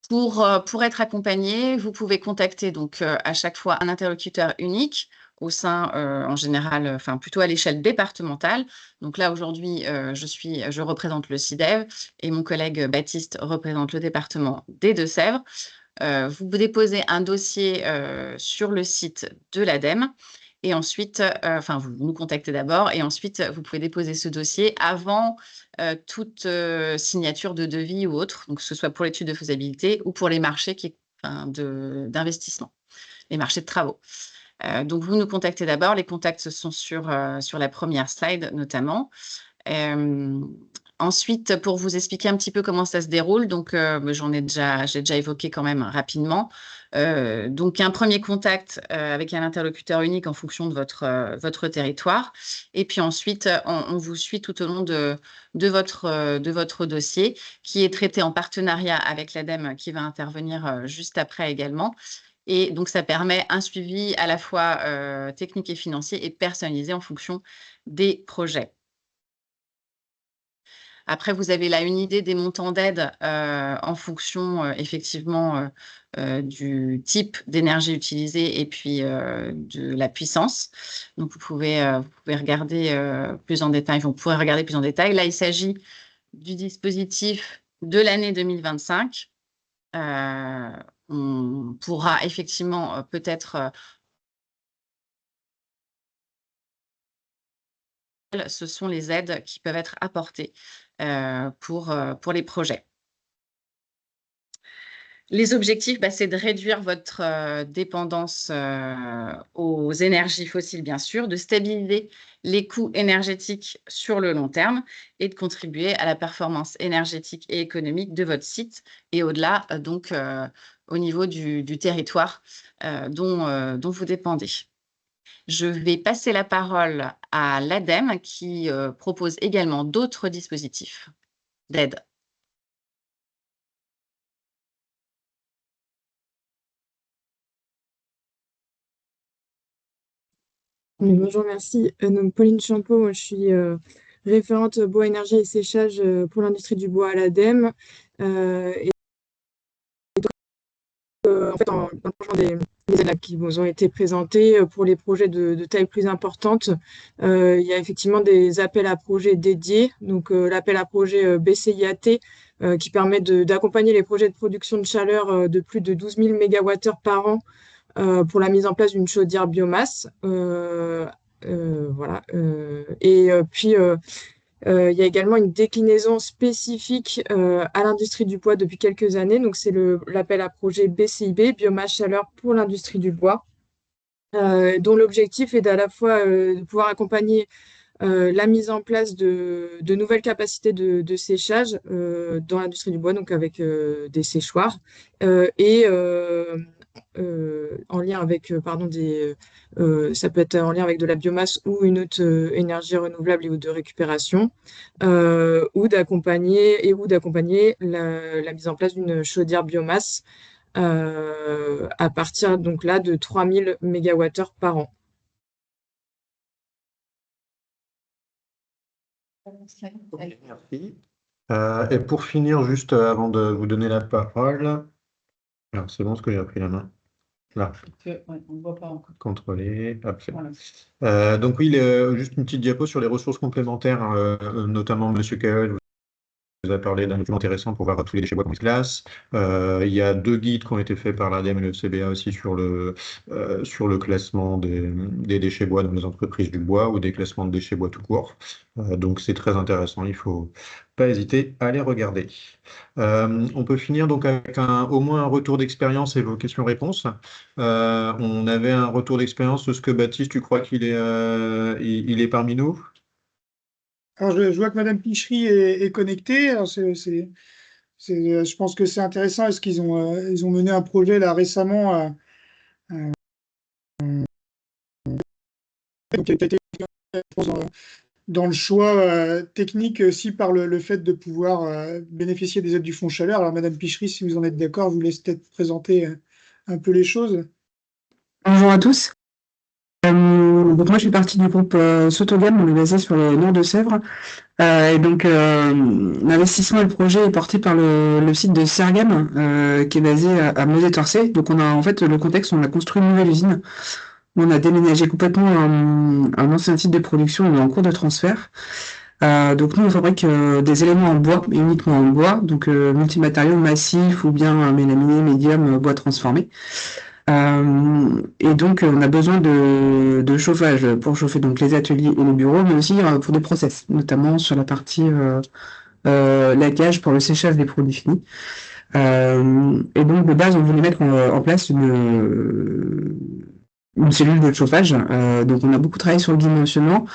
Pour être accompagné, vous pouvez contacter donc à chaque fois un interlocuteur unique au sein, en général, plutôt à l'échelle départementale. Donc là, aujourd'hui, je représente le CIDEV et mon collègue Baptiste représente le département des Deux-Sèvres. Vous déposez un dossier sur le site de l'ADEME et ensuite, vous nous contactez d'abord et ensuite, vous pouvez déposer ce dossier avant toute signature de devis ou autre, donc que ce soit pour l'étude de faisabilité ou pour les marchés d'investissement, les marchés de travaux. Donc, vous nous contactez d'abord. Les contacts sont sur la première slide notamment. Ensuite, pour vous expliquer un petit peu comment ça se déroule, donc j'ai déjà évoqué quand même rapidement. Donc, un premier contact avec un interlocuteur unique en fonction de votre territoire. Et puis ensuite, on vous suit tout au long de votre dossier qui est traité en partenariat avec l'ADEME qui va intervenir juste après également. Et donc, ça permet un suivi à la fois technique et financier et personnalisé en fonction des projets. Après, vous avez là une idée des montants d'aide en fonction effectivement du type d'énergie utilisée et puis de la puissance. Donc, vous pouvez regarder plus en détail. Vous pourrez regarder plus en détail. Là, il s'agit du dispositif de l'année 2025. On pourra effectivement peut-être ce sont les aides qui peuvent être apportées pour les projets. Les objectifs, c'est de réduire votre dépendance aux énergies fossiles, bien sûr, de stabiliser les coûts énergétiques sur le long terme et de contribuer à la performance énergétique et économique de votre site et au-delà, donc au niveau du territoire dont vous dépendez. Je vais passer la parole à l'ADEME qui propose également d'autres dispositifs d'aide. Oui, bonjour, merci. Donc, Pauline Champeau, moi, je suis référente bois, énergie et séchage pour l'industrie du bois à l'ADEME. En fait, dans le changement des aides qui vous ont été présentées pour les projets de taille plus importante, il y a effectivement des appels à projets dédiés. Donc, l'appel à projet BCIAT qui permet d'accompagner les projets de production de chaleur de plus de 12 000 MWh par an pour la mise en place d'une chaudière biomasse. Voilà. Il y a également une déclinaison spécifique à l'industrie du bois depuis quelques années. Donc, c'est l'appel à projet BCIB, biomasse chaleur pour l'industrie du bois, dont l'objectif est à la fois de pouvoir accompagner la mise en place de nouvelles capacités de séchage dans l'industrie du bois, donc avec des séchoirs, et en lien avec, ça peut être en lien avec de la biomasse ou une autre énergie renouvelable ou de récupération, ou d'accompagner la mise en place d'une chaudière biomasse à partir donc là de 3000 MWh par an. Ok, merci. Et pour finir, juste avant de vous donner la parole, alors c'est bon ce que j'ai pris la main. Là, Ouais, on ne voit pas encore. contrôler. Hop, c'est bon. Voilà. Donc oui, juste une petite diapo sur les ressources complémentaires, notamment Monsieur Kael vous a parlé d'un document intéressant pour voir tous les déchets bois qu'on se classe. Il y a 2 guides qui ont été faits par l'ADEME et le CBA aussi sur le classement des déchets bois dans les entreprises du bois ou des classements de déchets bois tout court. Donc c'est très intéressant, il ne faut pas hésiter à les regarder. On peut finir donc avec au moins un retour d'expérience et vos questions-réponses. On avait un retour d'expérience. Ce que Baptiste, tu crois qu'il est, il est parmi nous? Alors, je vois que Madame Pichery est connectée. Alors, je pense que c'est intéressant. Est-ce qu'ils ont mené un projet là récemment qui a été dans le choix technique aussi par le fait de pouvoir bénéficier des aides du Fonds Chaleur. Alors, Madame Pichery, si vous en êtes d'accord, je vous laisse peut-être présenter un peu les choses. Bonjour à tous. Donc moi, je fais partie du groupe Sotogam, on est basé sur le nord de Sèvres. Et donc, l'investissement et le projet est porté par le site de Sergam, qui est basé à Meuzé-Torcé. Donc, on a en fait le contexte, on a construit une nouvelle usine. On a déménagé complètement un ancien site de production, on est en cours de transfert. Donc, nous, on fabrique des éléments en bois, et uniquement en bois, donc multimatériaux massifs ou bien mélaminé, médium, bois transformé. Et donc, on a besoin de chauffage pour chauffer donc les ateliers et les bureaux, mais aussi pour des process, notamment sur la partie laquage pour le séchage des produits finis. Et donc, de base, on voulait mettre en place une cellule de chauffage. Donc, on a beaucoup travaillé sur le dimensionnement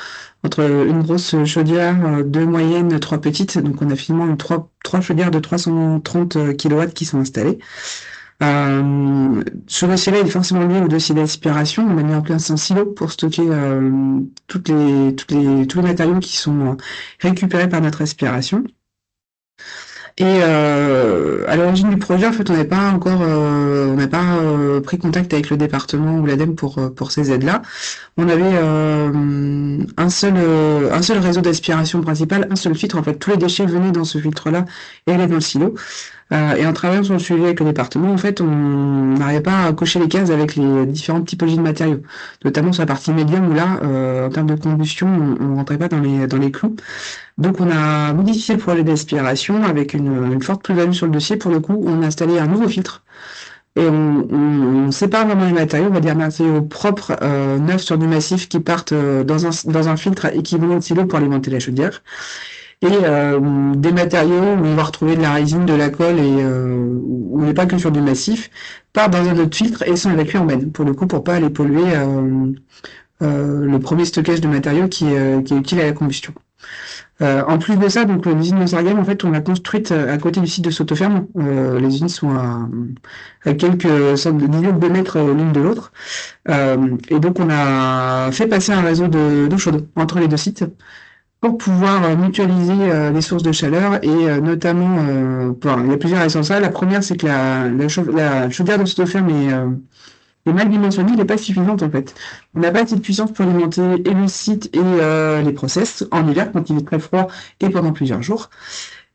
entre une grosse chaudière, 2 moyennes, 3 petites. Donc, on a finalement trois chaudières de 330 kW qui sont installées. Ce dossier-là, il est forcément lié au dossier d'aspiration. On a mis en place un silo pour stocker tous les matériaux qui sont récupérés par notre aspiration. Et à l'origine du projet, en fait, on n'a pas pris contact avec le département ou l'ADEME pour ces aides-là. On avait un seul réseau d'aspiration principal, un seul filtre. En fait, tous les déchets venaient dans ce filtre-là et allaient dans le silo. Et en travaillant sur le suivi avec le département, en fait, on n'arrivait pas à cocher les cases avec les différentes typologies de matériaux, notamment sur la partie médium où là, en termes de combustion, on rentrait pas dans les clous. Donc, on a modifié le projet d'aspiration avec une forte plus-value sur le dossier. Pour le coup, on a installé un nouveau filtre et on sépare vraiment les matériaux, on va dire matériaux propres, neufs sur du massif qui partent dans un filtre équivalent de silo pour alimenter la chaudière. Et des matériaux où on va retrouver de la résine, de la colle et où on n'est pas que sur du massif, partent dans un autre filtre et sont évacués en benne, pour le coup, pour pas aller polluer le premier stockage de matériaux qui est utile à la combustion. En plus de ça, donc l'usine de Sargem, en fait, on l'a construite à côté du site de Sotoferme. Les usines sont à quelques dizaines de mètres l'une de l'autre. Et donc, on a fait passer un réseau d'eau chaude entre les deux sites pour pouvoir mutualiser les sources de chaleur et notamment, il y a plusieurs raisons à ça. La première, c'est que la chaudière de Sotoferme est mal dimensionnée, elle n'est pas suffisante en fait. On n'a pas assez de puissance pour alimenter et le site et les process en hiver quand il est très froid et pendant plusieurs jours.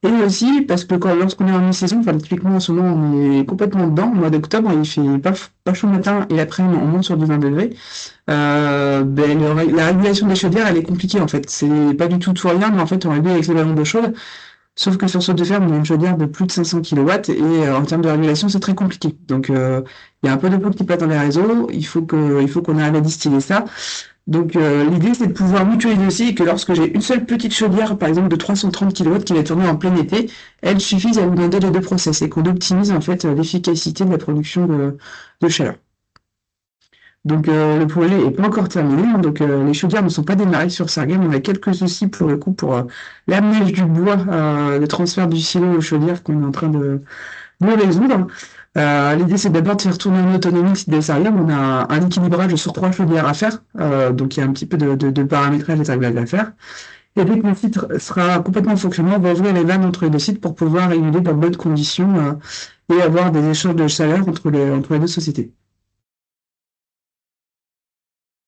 Et aussi parce que lorsqu'on est en mi-saison, enfin, typiquement en ce moment on est complètement dedans, au mois d'octobre, il fait pas chaud le matin et l'après-midi on monte sur du 20 degrés. La régulation des chaudières elle est compliquée en fait. C'est pas du tout rien, mais en fait on régule avec les ballons d'eau chaude. Sauf que sur Saut-de-Ferme, on a une chaudière de plus de 500 kW et en termes de régulation, c'est très compliqué. Donc, il y a un peu de peau qui pète dans les réseaux. Il faut qu'on arrive à distiller ça. Donc, l'idée, c'est de pouvoir mutualiser aussi et que lorsque j'ai une seule petite chaudière, par exemple de 330 kW qui va tourner en plein été, elle suffise à alimenter les deux process et qu'on optimise en fait l'efficacité de la production de chaleur. Donc le projet est pas encore terminé, hein, donc les chaudières ne sont pas démarrées sur Sargem. On a quelques soucis pour le coup pour l'amenage du bois, le transfert du silo aux chaudières qu'on est en train de résoudre. L'idée c'est d'abord de faire tourner en autonomie le site de Sargem. On a un équilibrage sur 3 chaudières à faire, donc il y a un petit peu de paramétrage et de réglage à faire. Et dès que le site sera complètement fonctionnel, on va ouvrir les vannes entre les deux sites pour pouvoir réguler dans de bonnes conditions et avoir des échanges de chaleur entre les deux sociétés.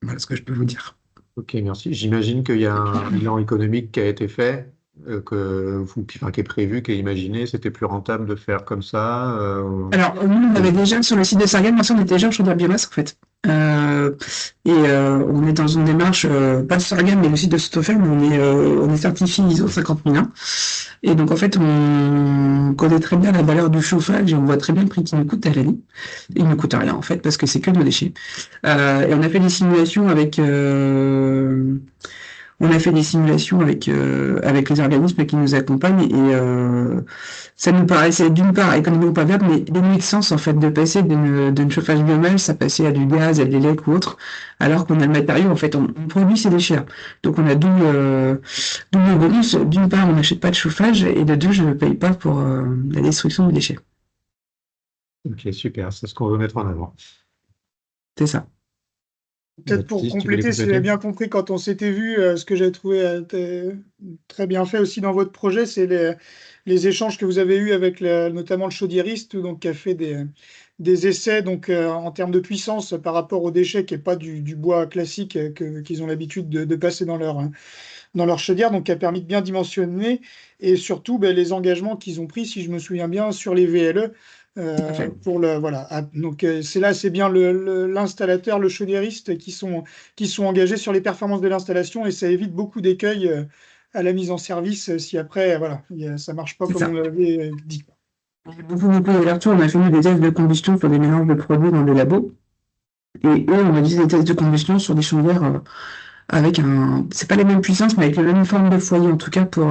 Voilà ce que je peux vous dire. Ok, merci. J'imagine qu'il y a un bilan économique qui a été fait, qui est prévu, qui est imaginé. C'était plus rentable de faire comme ça. Alors, nous, on avait déjà sur le site de Sargem, on était déjà en chaudière biomasse en fait. On est dans une démarche, pas de Sargem, mais le site de Sotoferme, on est certifié ISO 50001. Et donc, en fait, on connaît très bien la valeur du chauffage et on voit très bien le prix qu'il nous coûte à l'année. Il ne coûte rien, en fait, parce que c'est que de nos déchets. Et on a fait des simulations avec les organismes qui nous accompagnent et ça nous paraissait d'une part économiquement pas viable, mais dénué de sens en fait de passer d'une chauffage biomasse, ça passait à du gaz, à de l'électrique ou autre, alors qu'on a le matériau en fait, on produit ces déchets. Donc on a double bonus. D'une part, on n'achète pas de chauffage et de deux, je ne paye pas pour la destruction des déchets. Ok, super. C'est ce qu'on veut mettre en avant. C'est ça. Peut-être pour Baptiste, tu voulais compléter, si j'ai bien compris, quand on s'était vu, ce que j'ai trouvé très bien fait aussi dans votre projet, c'est les échanges que vous avez eus avec notamment le chaudiériste, donc, qui a fait des essais donc, en termes de puissance par rapport aux déchets, qui n'est pas du bois classique qu'ils ont l'habitude de passer dans leur chaudière, donc qui a permis de bien dimensionner, et surtout les engagements qu'ils ont pris, si je me souviens bien, sur les VLE. Donc c'est bien l'installateur, le chaudiériste qui sont engagés sur les performances de l'installation et ça évite beaucoup d'écueils à la mise en service si après ça marche pas comme on l'avait dit. Beaucoup d'ouverture, on a fait des tests de combustion sur des mélanges de produits dans des labos et eux on a fait des tests de combustion sur des chaudières avec c'est pas les mêmes puissances mais avec la même forme de foyer en tout cas pour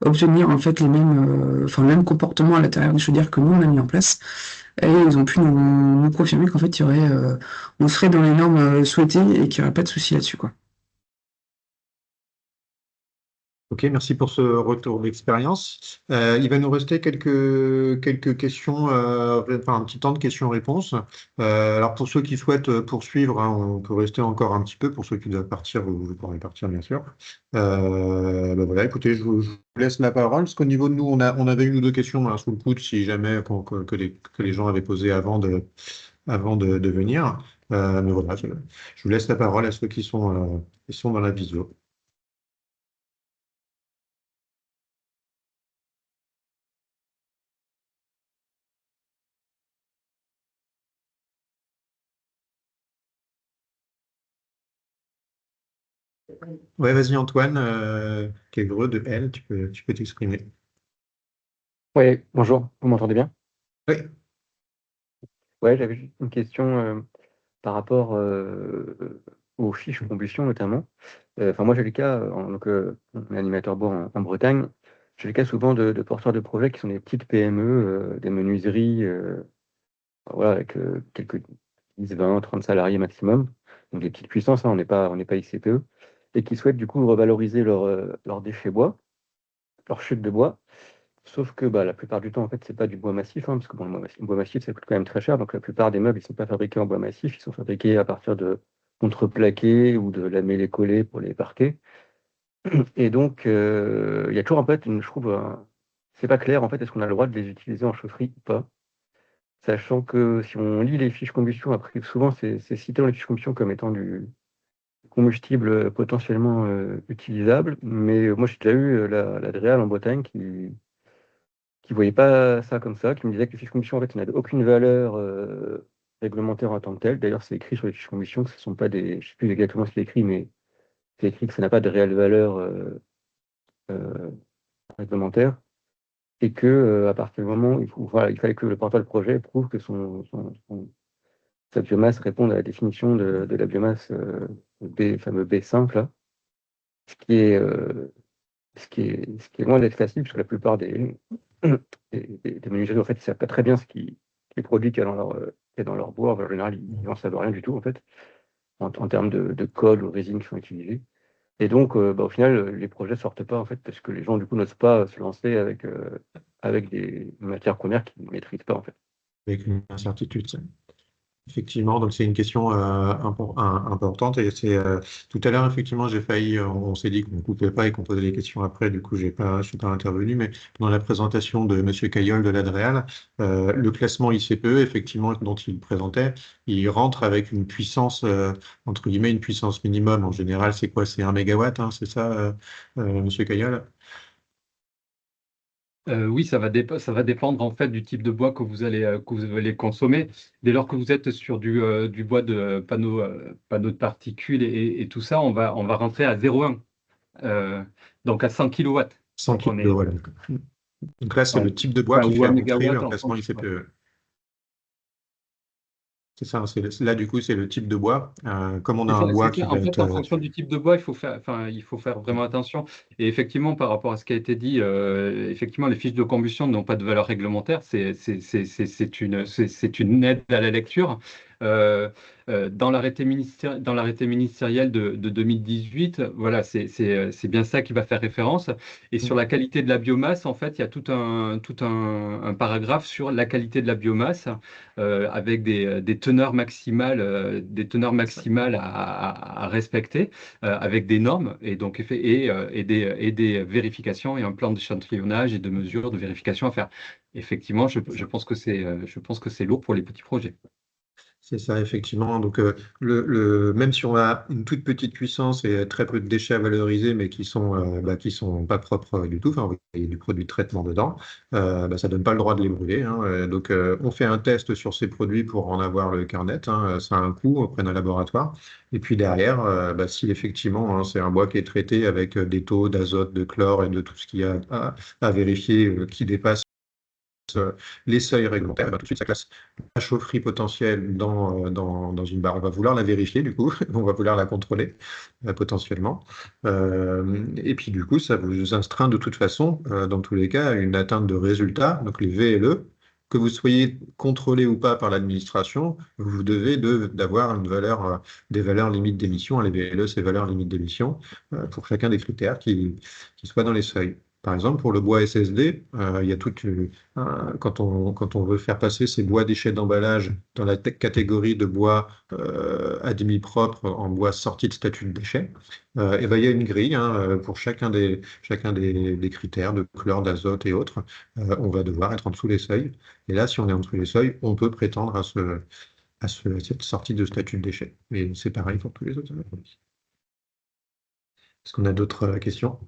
obtenir en fait le même comportement à l'intérieur des chaudières que nous on a mis en place. Et ils ont pu nous confirmer qu'en fait on serait dans les normes souhaitées et qu'il n'y aurait pas de souci là-dessus, quoi. Ok, merci pour ce retour d'expérience. Il va nous rester quelques questions, un petit temps de questions-réponses. Alors pour ceux qui souhaitent poursuivre, hein, on peut rester encore un petit peu. Pour ceux qui doivent partir, vous pourrez partir bien sûr. Voilà, écoutez, je vous laisse la parole. Parce qu'au niveau de nous, on avait une ou deux questions hein, sous le coude, si jamais que les gens avaient posées avant de venir. Mais voilà, je vous laisse la parole à ceux qui sont dans la visio. Ouais, vas-y Antoine, Kévreux de L, tu peux t'exprimer. Oui, bonjour, vous m'entendez bien? Oui. Ouais, j'avais juste une question par rapport aux fiches combustion notamment. Enfin, moi j'ai le cas, on est animateur bois en Bretagne, j'ai le cas souvent de porteurs de projets qui sont des petites PME, des menuiseries, voilà, avec quelques 10, 20, 30 salariés maximum, donc des petites puissances, hein, on n'est pas ICPE. et qui souhaitent du coup revaloriser leurs déchets bois, leurs chutes de bois. Sauf que la plupart du temps, en fait, c'est pas du bois massif, hein, parce que bon, le bois massif, ça coûte quand même très cher. Donc la plupart des meubles, ils sont pas fabriqués en bois massif, ils sont fabriqués à partir de contreplaqué ou de lamellé collé pour les parquets. Et donc, il y a toujours en fait, je trouve, c'est pas clair en fait, est-ce qu'on a le droit de les utiliser en chaufferie ou pas? Sachant que si on lit les fiches combustion, après souvent c'est cité dans les fiches combustion comme étant du combustible potentiellement utilisable. Mais moi j'ai déjà eu la DREAL en Bretagne qui voyait pas ça comme ça, qui me disait que les fiches combustion en fait n'avaient aucune valeur réglementaire en tant que telle. D'ailleurs c'est écrit sur les fiches combustion que ce ne sont pas des, je sais plus exactement ce qui est écrit, mais c'est écrit que ça n'a pas de réelle valeur euh, réglementaire. Et que à partir du moment où il fallait que le porteur de projet prouve que sa biomasse réponde à la définition de la biomasse fameux B5 là, ce qui est, ce qui est loin d'être facile, parce que la plupart des menuiseries en fait, ils savent pas très bien ce qui est produit qu'il y a dans leur bois. En général, ils n'en savent rien du tout en fait, en termes de colle ou résine qui sont utilisées. Et donc, au final, les projets sortent pas en fait, parce que les gens du coup n'osent pas se lancer avec des matières premières qu'ils ne maîtrisent pas en fait. Avec une incertitude. Effectivement, donc c'est une question importante et c'est tout à l'heure effectivement j'ai failli, on s'est dit qu'on ne coupait pas et qu'on posait les questions après, du coup je suis pas intervenu, mais dans la présentation de Monsieur Caillol de l'Adréal, le classement ICPE effectivement dont il présentait, il rentre avec une puissance entre guillemets une puissance minimum. En général c'est quoi? C'est 1 mégawatt, hein, c'est ça, Monsieur Caillol? Oui, ça va dépendre en fait du type de bois que vous allez consommer. Dès lors que vous êtes sur du bois de panneaux de particules et tout ça, on va rentrer à 0,1, donc à 100 kilowatts. 100 Donc on kg, est voilà. Donc là c'est le type de bois enfin, qui ou fait 1 rentrer mégawatt un en classement fonction. ICPE. C'est ça, là du coup c'est le type de bois. Comme on a un bois C'est qui ça. va En être fait, en fonction du type de bois, il faut faire vraiment attention. Et effectivement, par rapport à ce qui a été dit, effectivement, les fiches de combustion n'ont pas de valeur réglementaire. C'est une aide à la lecture. Euh, dans l'arrêté ministériel de 2018, voilà, c'est bien ça qui va faire référence. Et sur la qualité de la biomasse, en fait, il y a tout un paragraphe sur la qualité de la biomasse avec des teneurs maximales à respecter, avec des normes et donc et des vérifications et un plan d'échantillonnage et de mesures de vérification à faire. Effectivement, je pense que c'est lourd pour les petits projets. C'est ça, effectivement. Donc, même si on a une toute petite puissance et très peu de déchets à valoriser, mais qui sont pas propres du tout, enfin, il y a du produit de traitement dedans, ça donne pas le droit de les brûler, hein. Donc, on fait un test sur ces produits pour en avoir le carnet, hein. Ça a un coût auprès d'un laboratoire. Et puis derrière, si effectivement, hein, c'est un bois qui est traité avec des taux d'azote, de chlore et de tout ce qu'il y a à vérifier qui dépasse les seuils réglementaires, tout de suite ça classe la chaufferie potentielle dans une barre. On va vouloir la vérifier du coup, on va vouloir la contrôler potentiellement. Et puis du coup, ça vous astreint de toute façon, dans tous les cas, à une atteinte de résultats, donc les VLE, que vous soyez contrôlé ou pas par l'administration, vous devez d'avoir une valeur, des valeurs limites d'émission. Les VLE, c'est valeurs limites d'émission pour chacun des critères qui soient dans les seuils. Par exemple, pour le bois SSD, il y a quand on veut faire passer ces bois déchets d'emballage dans la catégorie de bois admis propre en bois sorti de statut de déchet, et ben, il y a une grille, hein, pour chacun des critères de couleur, d'azote et autres. On va devoir être en dessous des seuils. Et là, si on est en dessous des seuils, on peut prétendre à cette sortie de statut de déchet. Et c'est pareil pour tous les autres. Est-ce qu'on a d'autres questions?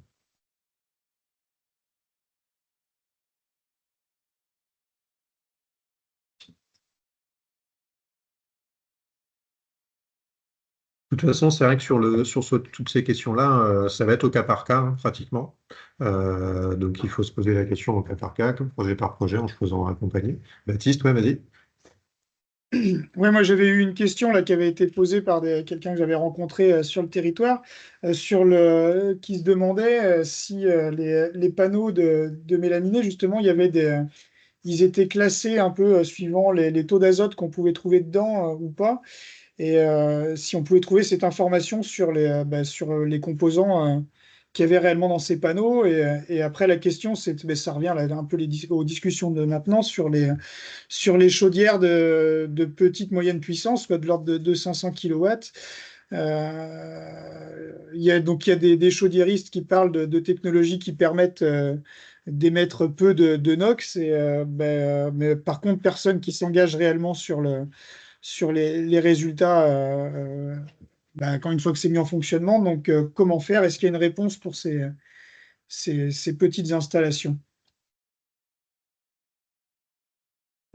De toute façon, c'est vrai que toutes ces questions-là, ça va être au cas par cas, hein, pratiquement. Donc, il faut se poser la question au cas projet par projet, en se faisant accompagner. Baptiste, ouais, vas-y. Ouais, moi j'avais eu une question là qui avait été posée par quelqu'un que j'avais rencontré sur le territoire, qui se demandait si les panneaux de mélaminé, justement, ils étaient classés un peu suivant les taux d'azote qu'on pouvait trouver dedans ou pas. Et si on pouvait trouver cette information sur sur les composants qu'il y avait réellement dans ces panneaux. Et après, la question, ça revient là, un peu aux discussions de maintenant sur les chaudières de petite moyenne puissance, quoi, de l'ordre de 500 kW. Il y a des chaudiéristes qui parlent de technologies qui permettent d'émettre peu de NOx, mais par contre, personne qui s'engage réellement sur les résultats quand une fois que c'est mis en fonctionnement. Donc, comment faire? Est-ce qu'il y a une réponse pour ces petites installations?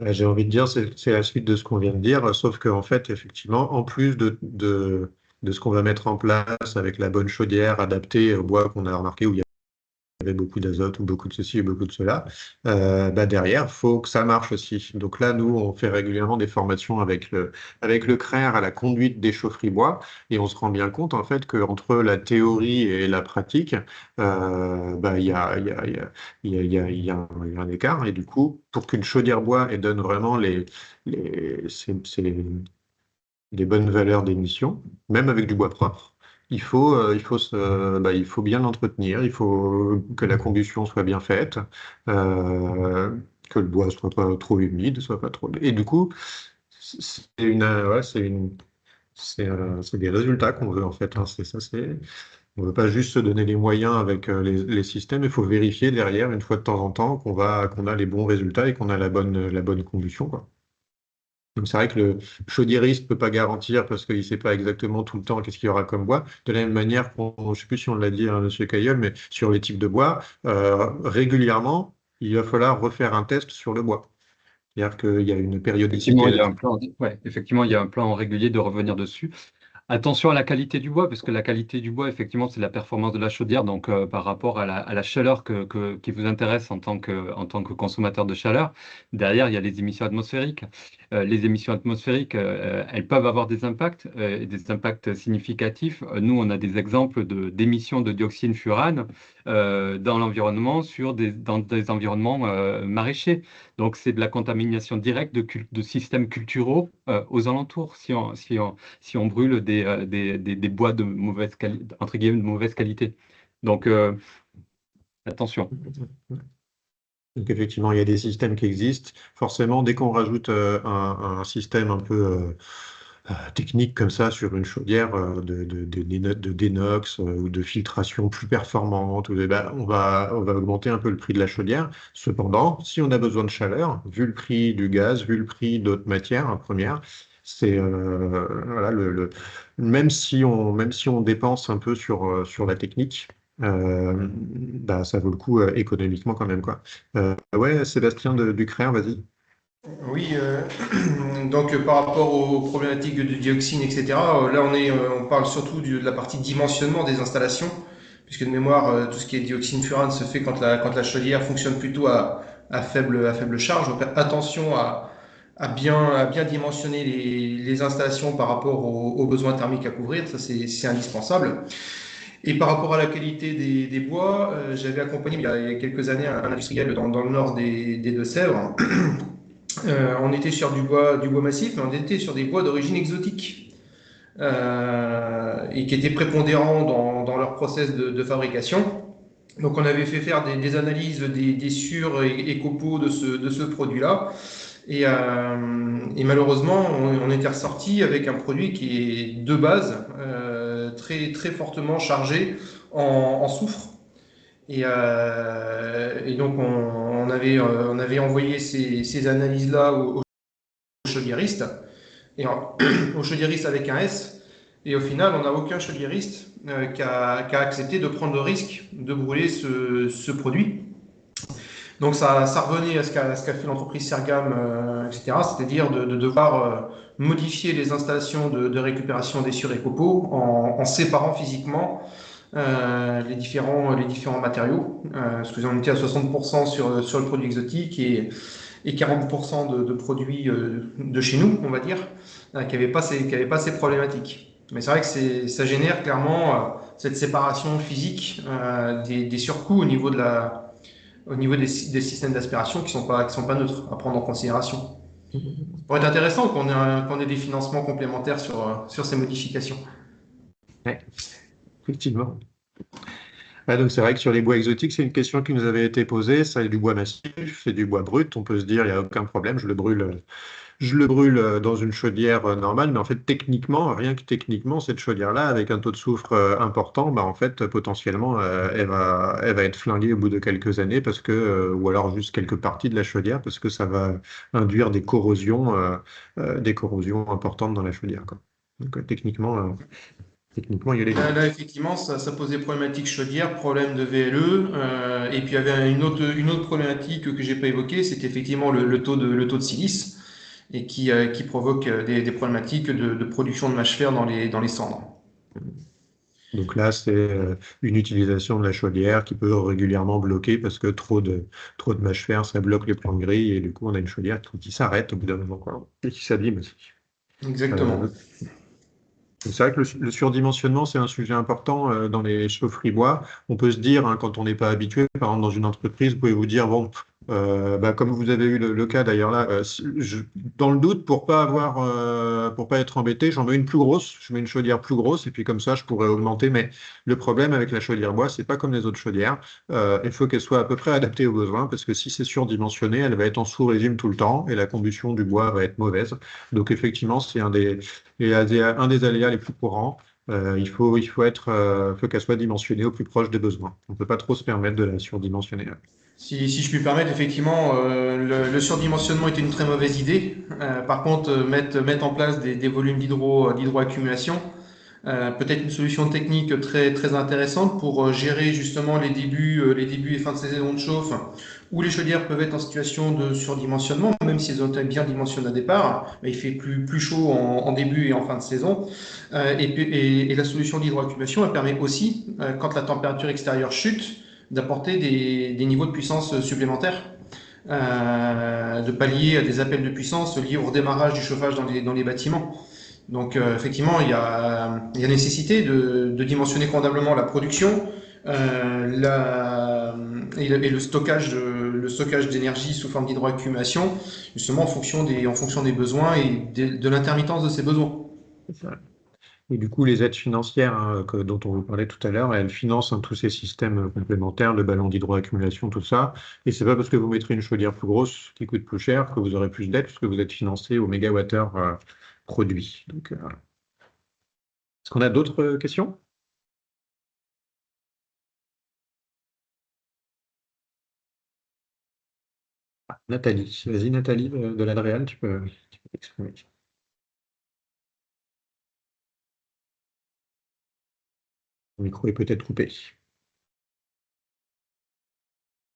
J'ai envie de dire, c'est la suite de ce qu'on vient de dire, sauf qu'en fait, effectivement, en plus de ce qu'on va mettre en place avec la bonne chaudière adaptée au bois qu'on a remarqué, où il y avait beaucoup d'azote ou beaucoup de ceci et beaucoup de cela, derrière, il faut que ça marche aussi. Donc là, nous, on fait régulièrement des formations avec le CRER à la conduite des chaufferies bois, et on se rend bien compte, en fait, qu'entre la théorie et la pratique, il y a, un écart. Et du coup, pour qu'une chaudière bois elle donne vraiment des bonnes valeurs d'émission, même avec du bois propre, il faut bien l'entretenir, il faut que la combustion soit bien faite, que le bois soit pas trop humide, soit pas trop. Et du coup, c'est des résultats qu'on veut en fait, hein. On ne veut pas juste se donner les moyens avec les systèmes, il faut vérifier derrière, une fois de temps en temps, qu'on a les bons résultats et qu'on a la bonne combustion, quoi. Donc c'est vrai que le chaudiériste ne peut pas garantir parce qu'il ne sait pas exactement tout le temps qu'est-ce qu'il y aura comme bois. De la même manière, je ne sais plus si on l'a dit à M. Cailleul, mais sur les types de bois, régulièrement, il va falloir refaire un test sur le bois. C'est-à-dire qu'il y a une périodicité. Effectivement, il y a un plan régulier de revenir dessus. Attention à la qualité du bois, parce que la qualité du bois, effectivement, c'est la performance de la chaudière. Donc, par rapport à la chaleur qui vous intéresse en tant que consommateur de chaleur, derrière, il y a les émissions atmosphériques. Les émissions atmosphériques, elles peuvent avoir des impacts, et des impacts significatifs. Nous, on a des exemples d'émissions de dioxyne furane dans l'environnement, dans des environnements maraîchers. Donc, c'est de la contamination directe de systèmes culturaux aux alentours, si on brûle des bois de mauvaise qualité, entre guillemets, de mauvaise qualité. Donc, attention. Donc effectivement, il y a des systèmes qui existent. Forcément, dès qu'on rajoute un système un peu technique comme ça sur une chaudière de dénox ou de filtration plus performante, on va augmenter un peu le prix de la chaudière. Cependant, si on a besoin de chaleur, vu le prix du gaz, vu le prix d'autres matières premières, c'est voilà, même si on dépense un peu sur la technique, ça vaut le coup économiquement quand même, quoi. Ouais, Sébastien du CRER, vas-y. Oui, donc par rapport aux problématiques de dioxine, etc., là on parle surtout de la partie dimensionnement des installations, puisque de mémoire, tout ce qui est dioxine furane se fait quand la chaudière fonctionne plutôt à faible charge. Donc attention à bien dimensionner les installations par rapport aux besoins thermiques à couvrir, ça c'est indispensable. Et par rapport à la qualité des bois, j'avais accompagné il y a quelques années un industriel dans le nord des Deux-Sèvres. On était sur du bois massif, mais on était sur des bois d'origine exotique et qui étaient prépondérants dans leur process de fabrication. Donc on avait fait faire des analyses des sur et copeaux de ce produit-là. Et malheureusement, on était ressorti avec un produit qui est de base très, très fortement chargé en soufre. Et donc on avait envoyé ces analyses-là aux chaudiéristes, aux chaudiéristes avec un S. Et au final, on n'a aucun chaudiériste qui a accepté de prendre le risque de brûler ce produit. Donc ça revenait à ce qu'a fait l'entreprise Sergam, etc., c'est-à-dire de devoir modifier les installations de récupération des sur et copeaux en séparant physiquement les différents matériaux. Parce que on était à 60% sur le produit exotique et 40% de produits de chez nous, on va dire, qui n'avaient pas ces problématiques. Mais c'est vrai que ça génère clairement cette séparation physique des surcoûts au niveau des systèmes d'aspiration qui sont pas neutres à prendre en considération. Ça pourrait être intéressant qu'on ait des financements complémentaires sur ces modifications. Ouais, effectivement. Ouais, donc c'est vrai que sur les bois exotiques, c'est une question qui nous avait été posée. Ça est du bois massif, c'est du bois brut. On peut se dire, il n'y a aucun problème, je le brûle dans une chaudière normale, mais en fait, techniquement, rien que techniquement, cette chaudière-là, avec un taux de soufre important, bah, en fait, potentiellement, elle va être flinguée au bout de quelques années, parce que, ou alors juste quelques parties de la chaudière, parce que ça va induire des corrosions importantes dans la chaudière, quoi. Donc, techniquement, il y a les deux. Là, effectivement, ça posait problématique chaudière, problème de VLE, et puis il y avait une autre problématique que j'ai pas évoquée, c'était effectivement le taux de silice, et qui provoque des problématiques de production de mâche fer dans les cendres. Donc là, c'est une utilisation de la chaudière qui peut régulièrement bloquer parce que trop de mâche fer, ça bloque les plans de grille et du coup, on a une chaudière qui s'arrête au bout d'un moment, quoi, et qui s'abîme aussi. Exactement. C'est vrai que le surdimensionnement, c'est un sujet important dans les chaufferies bois. On peut se dire, hein, quand on n'est pas habitué, par exemple dans une entreprise, vous pouvez vous dire, bon, bah, comme vous avez eu le cas d'ailleurs là, dans le doute, pour pas être embêté, j'en mets une plus grosse, je mets une chaudière plus grosse, et puis comme ça, je pourrais augmenter. Mais le problème avec la chaudière bois, c'est pas comme les autres chaudières. Il faut qu'elle soit à peu près adaptée aux besoins, parce que si c'est surdimensionné, elle va être en sous-régime tout le temps, et la combustion du bois va être mauvaise. Donc effectivement, c'est un des aléas les plus courants. Faut qu'elle soit dimensionnée au plus proche des besoins. On ne peut pas trop se permettre de la surdimensionner. Si je puis me permettre, effectivement, le surdimensionnement était une très mauvaise idée. Par contre, mettre en place des volumes d'hydroaccumulation, peut-être une solution technique très intéressante pour gérer justement les débuts et fins de saison de chauffe, où les chaudières peuvent être en situation de surdimensionnement, même si elles ont été bien dimensionnées au départ, mais il fait plus chaud en début et en fin de saison. Et la solution d'hydroaccumulation, elle permet aussi, quand la température extérieure chute, d'apporter des niveaux de puissance supplémentaires, de pallier à des appels de puissance liés au redémarrage du chauffage dans les bâtiments. Donc effectivement, il y a nécessité de dimensionner convenablement la production et le stockage d'énergie sous forme d'hydroaccumulation, justement en fonction des besoins et de l'intermittence de ces besoins. Et du coup, les aides financières dont on vous parlait tout à l'heure, elles financent tous ces systèmes complémentaires, le ballon d'hydroaccumulation, tout ça. Et c'est pas parce que vous mettrez une chaudière plus grosse qui coûte plus cher que vous aurez plus d'aides, parce que vous êtes financé au mégawattheure produit. Donc, est-ce qu'on a d'autres questions? Nathalie, vas-y Nathalie de l'Adréal, tu peux t'exprimer. Le micro est peut-être coupé.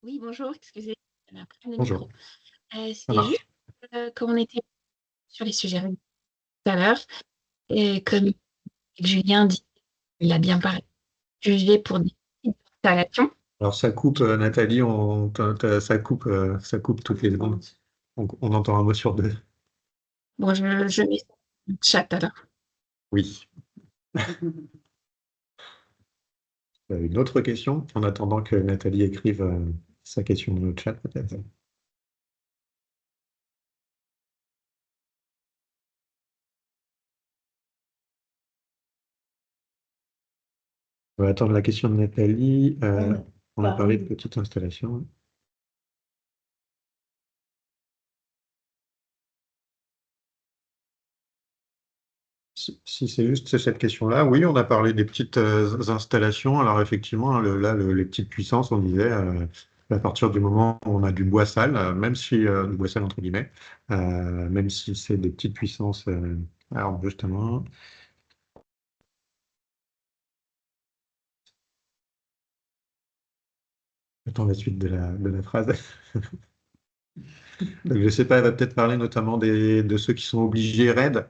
Oui, bonjour, excusez, j'avais un problème de Bonjour. micro. Ça C'était marche. juste comme on était sur les sujets tout à l'heure, et comme Julien dit, il a bien parlé, jugé pour des petites installations. Alors ça coupe, Nathalie, ça coupe toutes les secondes. On entend un mot sur deux. Bon, je mets ça dans le chat alors. Oui. Une autre question, en attendant que Nathalie écrive sa question dans le chat, peut-être. On va attendre la question de Nathalie. On a parlé de petite installation. Si c'est juste cette question-là, oui, on a parlé des petites installations. Alors effectivement, les petites puissances, on disait, à partir du moment où on a du bois sale, même si du bois sale entre guillemets, même si c'est des petites puissances. Alors justement, attends la suite de la phrase. Donc, je ne sais pas, elle va peut-être parler notamment de ceux qui sont obligés RAID.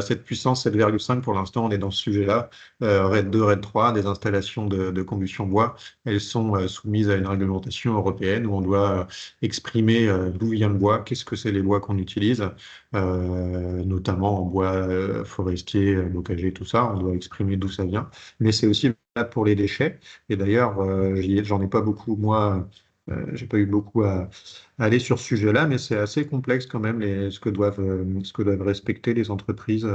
Cette puissance 7,5, pour l'instant, on est dans ce sujet-là. RAID 2, RAID 3, des installations de combustion bois, elles sont soumises à une réglementation européenne où on doit exprimer d'où vient le bois, qu'est-ce que c'est les bois qu'on utilise, notamment en bois forestier, bocager, tout ça. On doit exprimer d'où ça vient. Mais c'est aussi valable pour les déchets. Et d'ailleurs, j'en ai pas beaucoup, moi, j'ai pas eu beaucoup à aller sur ce sujet-là, mais c'est assez complexe quand même ce que doivent respecter les entreprises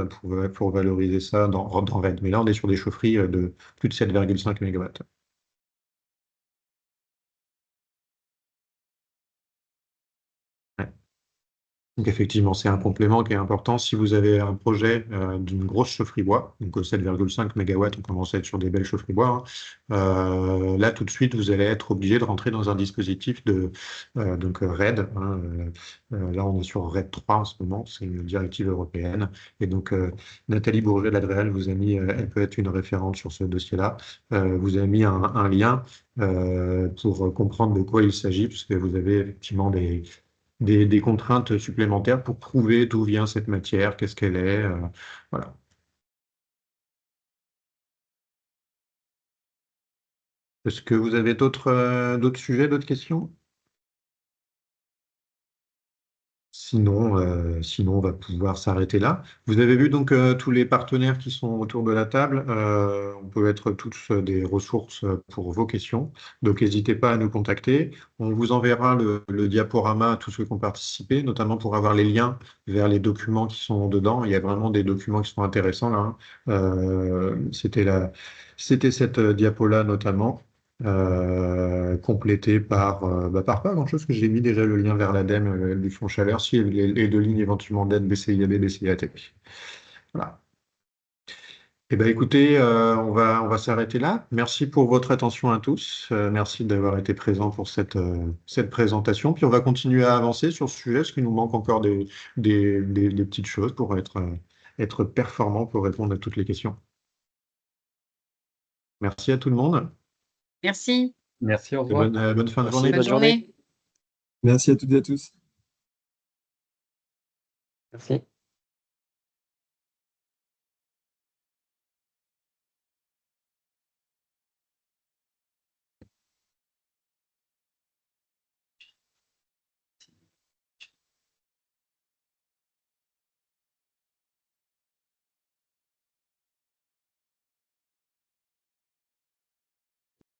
pour valoriser ça dans RED. Mais là, on est sur des chaufferies de plus de 7,5 MW. Ouais. Donc effectivement, c'est un complément qui est important. Si vous avez un projet d'une grosse chaufferie bois, donc 7,5 MW, on commence à être sur des belles chaufferies bois, hein, là tout de suite, vous allez être obligé de rentrer dans un dispositif de RED. Hein, là, on est sur RED 3 en ce moment, c'est une directive européenne. Et donc, Nathalie Bourget-Ladréal vous a mis, elle peut être une référente sur ce dossier-là, vous a mis un lien pour comprendre de quoi il s'agit, puisque vous avez effectivement des contraintes supplémentaires pour prouver d'où vient cette matière, qu'est-ce qu'elle est. Voilà. Est-ce que vous avez d'autres sujets, d'autres questions? Sinon, on va pouvoir s'arrêter là. Vous avez vu donc tous les partenaires qui sont autour de la table. On peut être tous des ressources pour vos questions. Donc, n'hésitez pas à nous contacter. On vous enverra le diaporama à tous ceux qui ont participé, notamment pour avoir les liens vers les documents qui sont dedans. Il y a vraiment des documents qui sont intéressants là, hein. C'était cette diapo-là notamment. Complété par pas grand-chose, que j'ai mis déjà le lien vers l'ADEME du fonds chaleur, si, et les deux lignes éventuellement d'aide BCIAB, BCIAT. Voilà. Eh ben, écoutez, on va s'arrêter là. Merci pour votre attention à tous. Merci d'avoir été présents pour cette présentation. Puis on va continuer à avancer sur ce sujet, parce qu'il nous manque encore des petites choses pour être performant pour répondre à toutes les questions. Merci à tout le monde. Merci. Merci, au revoir. Bonne fin de Merci, journée. Bonne journée. Merci à toutes et à tous. Merci.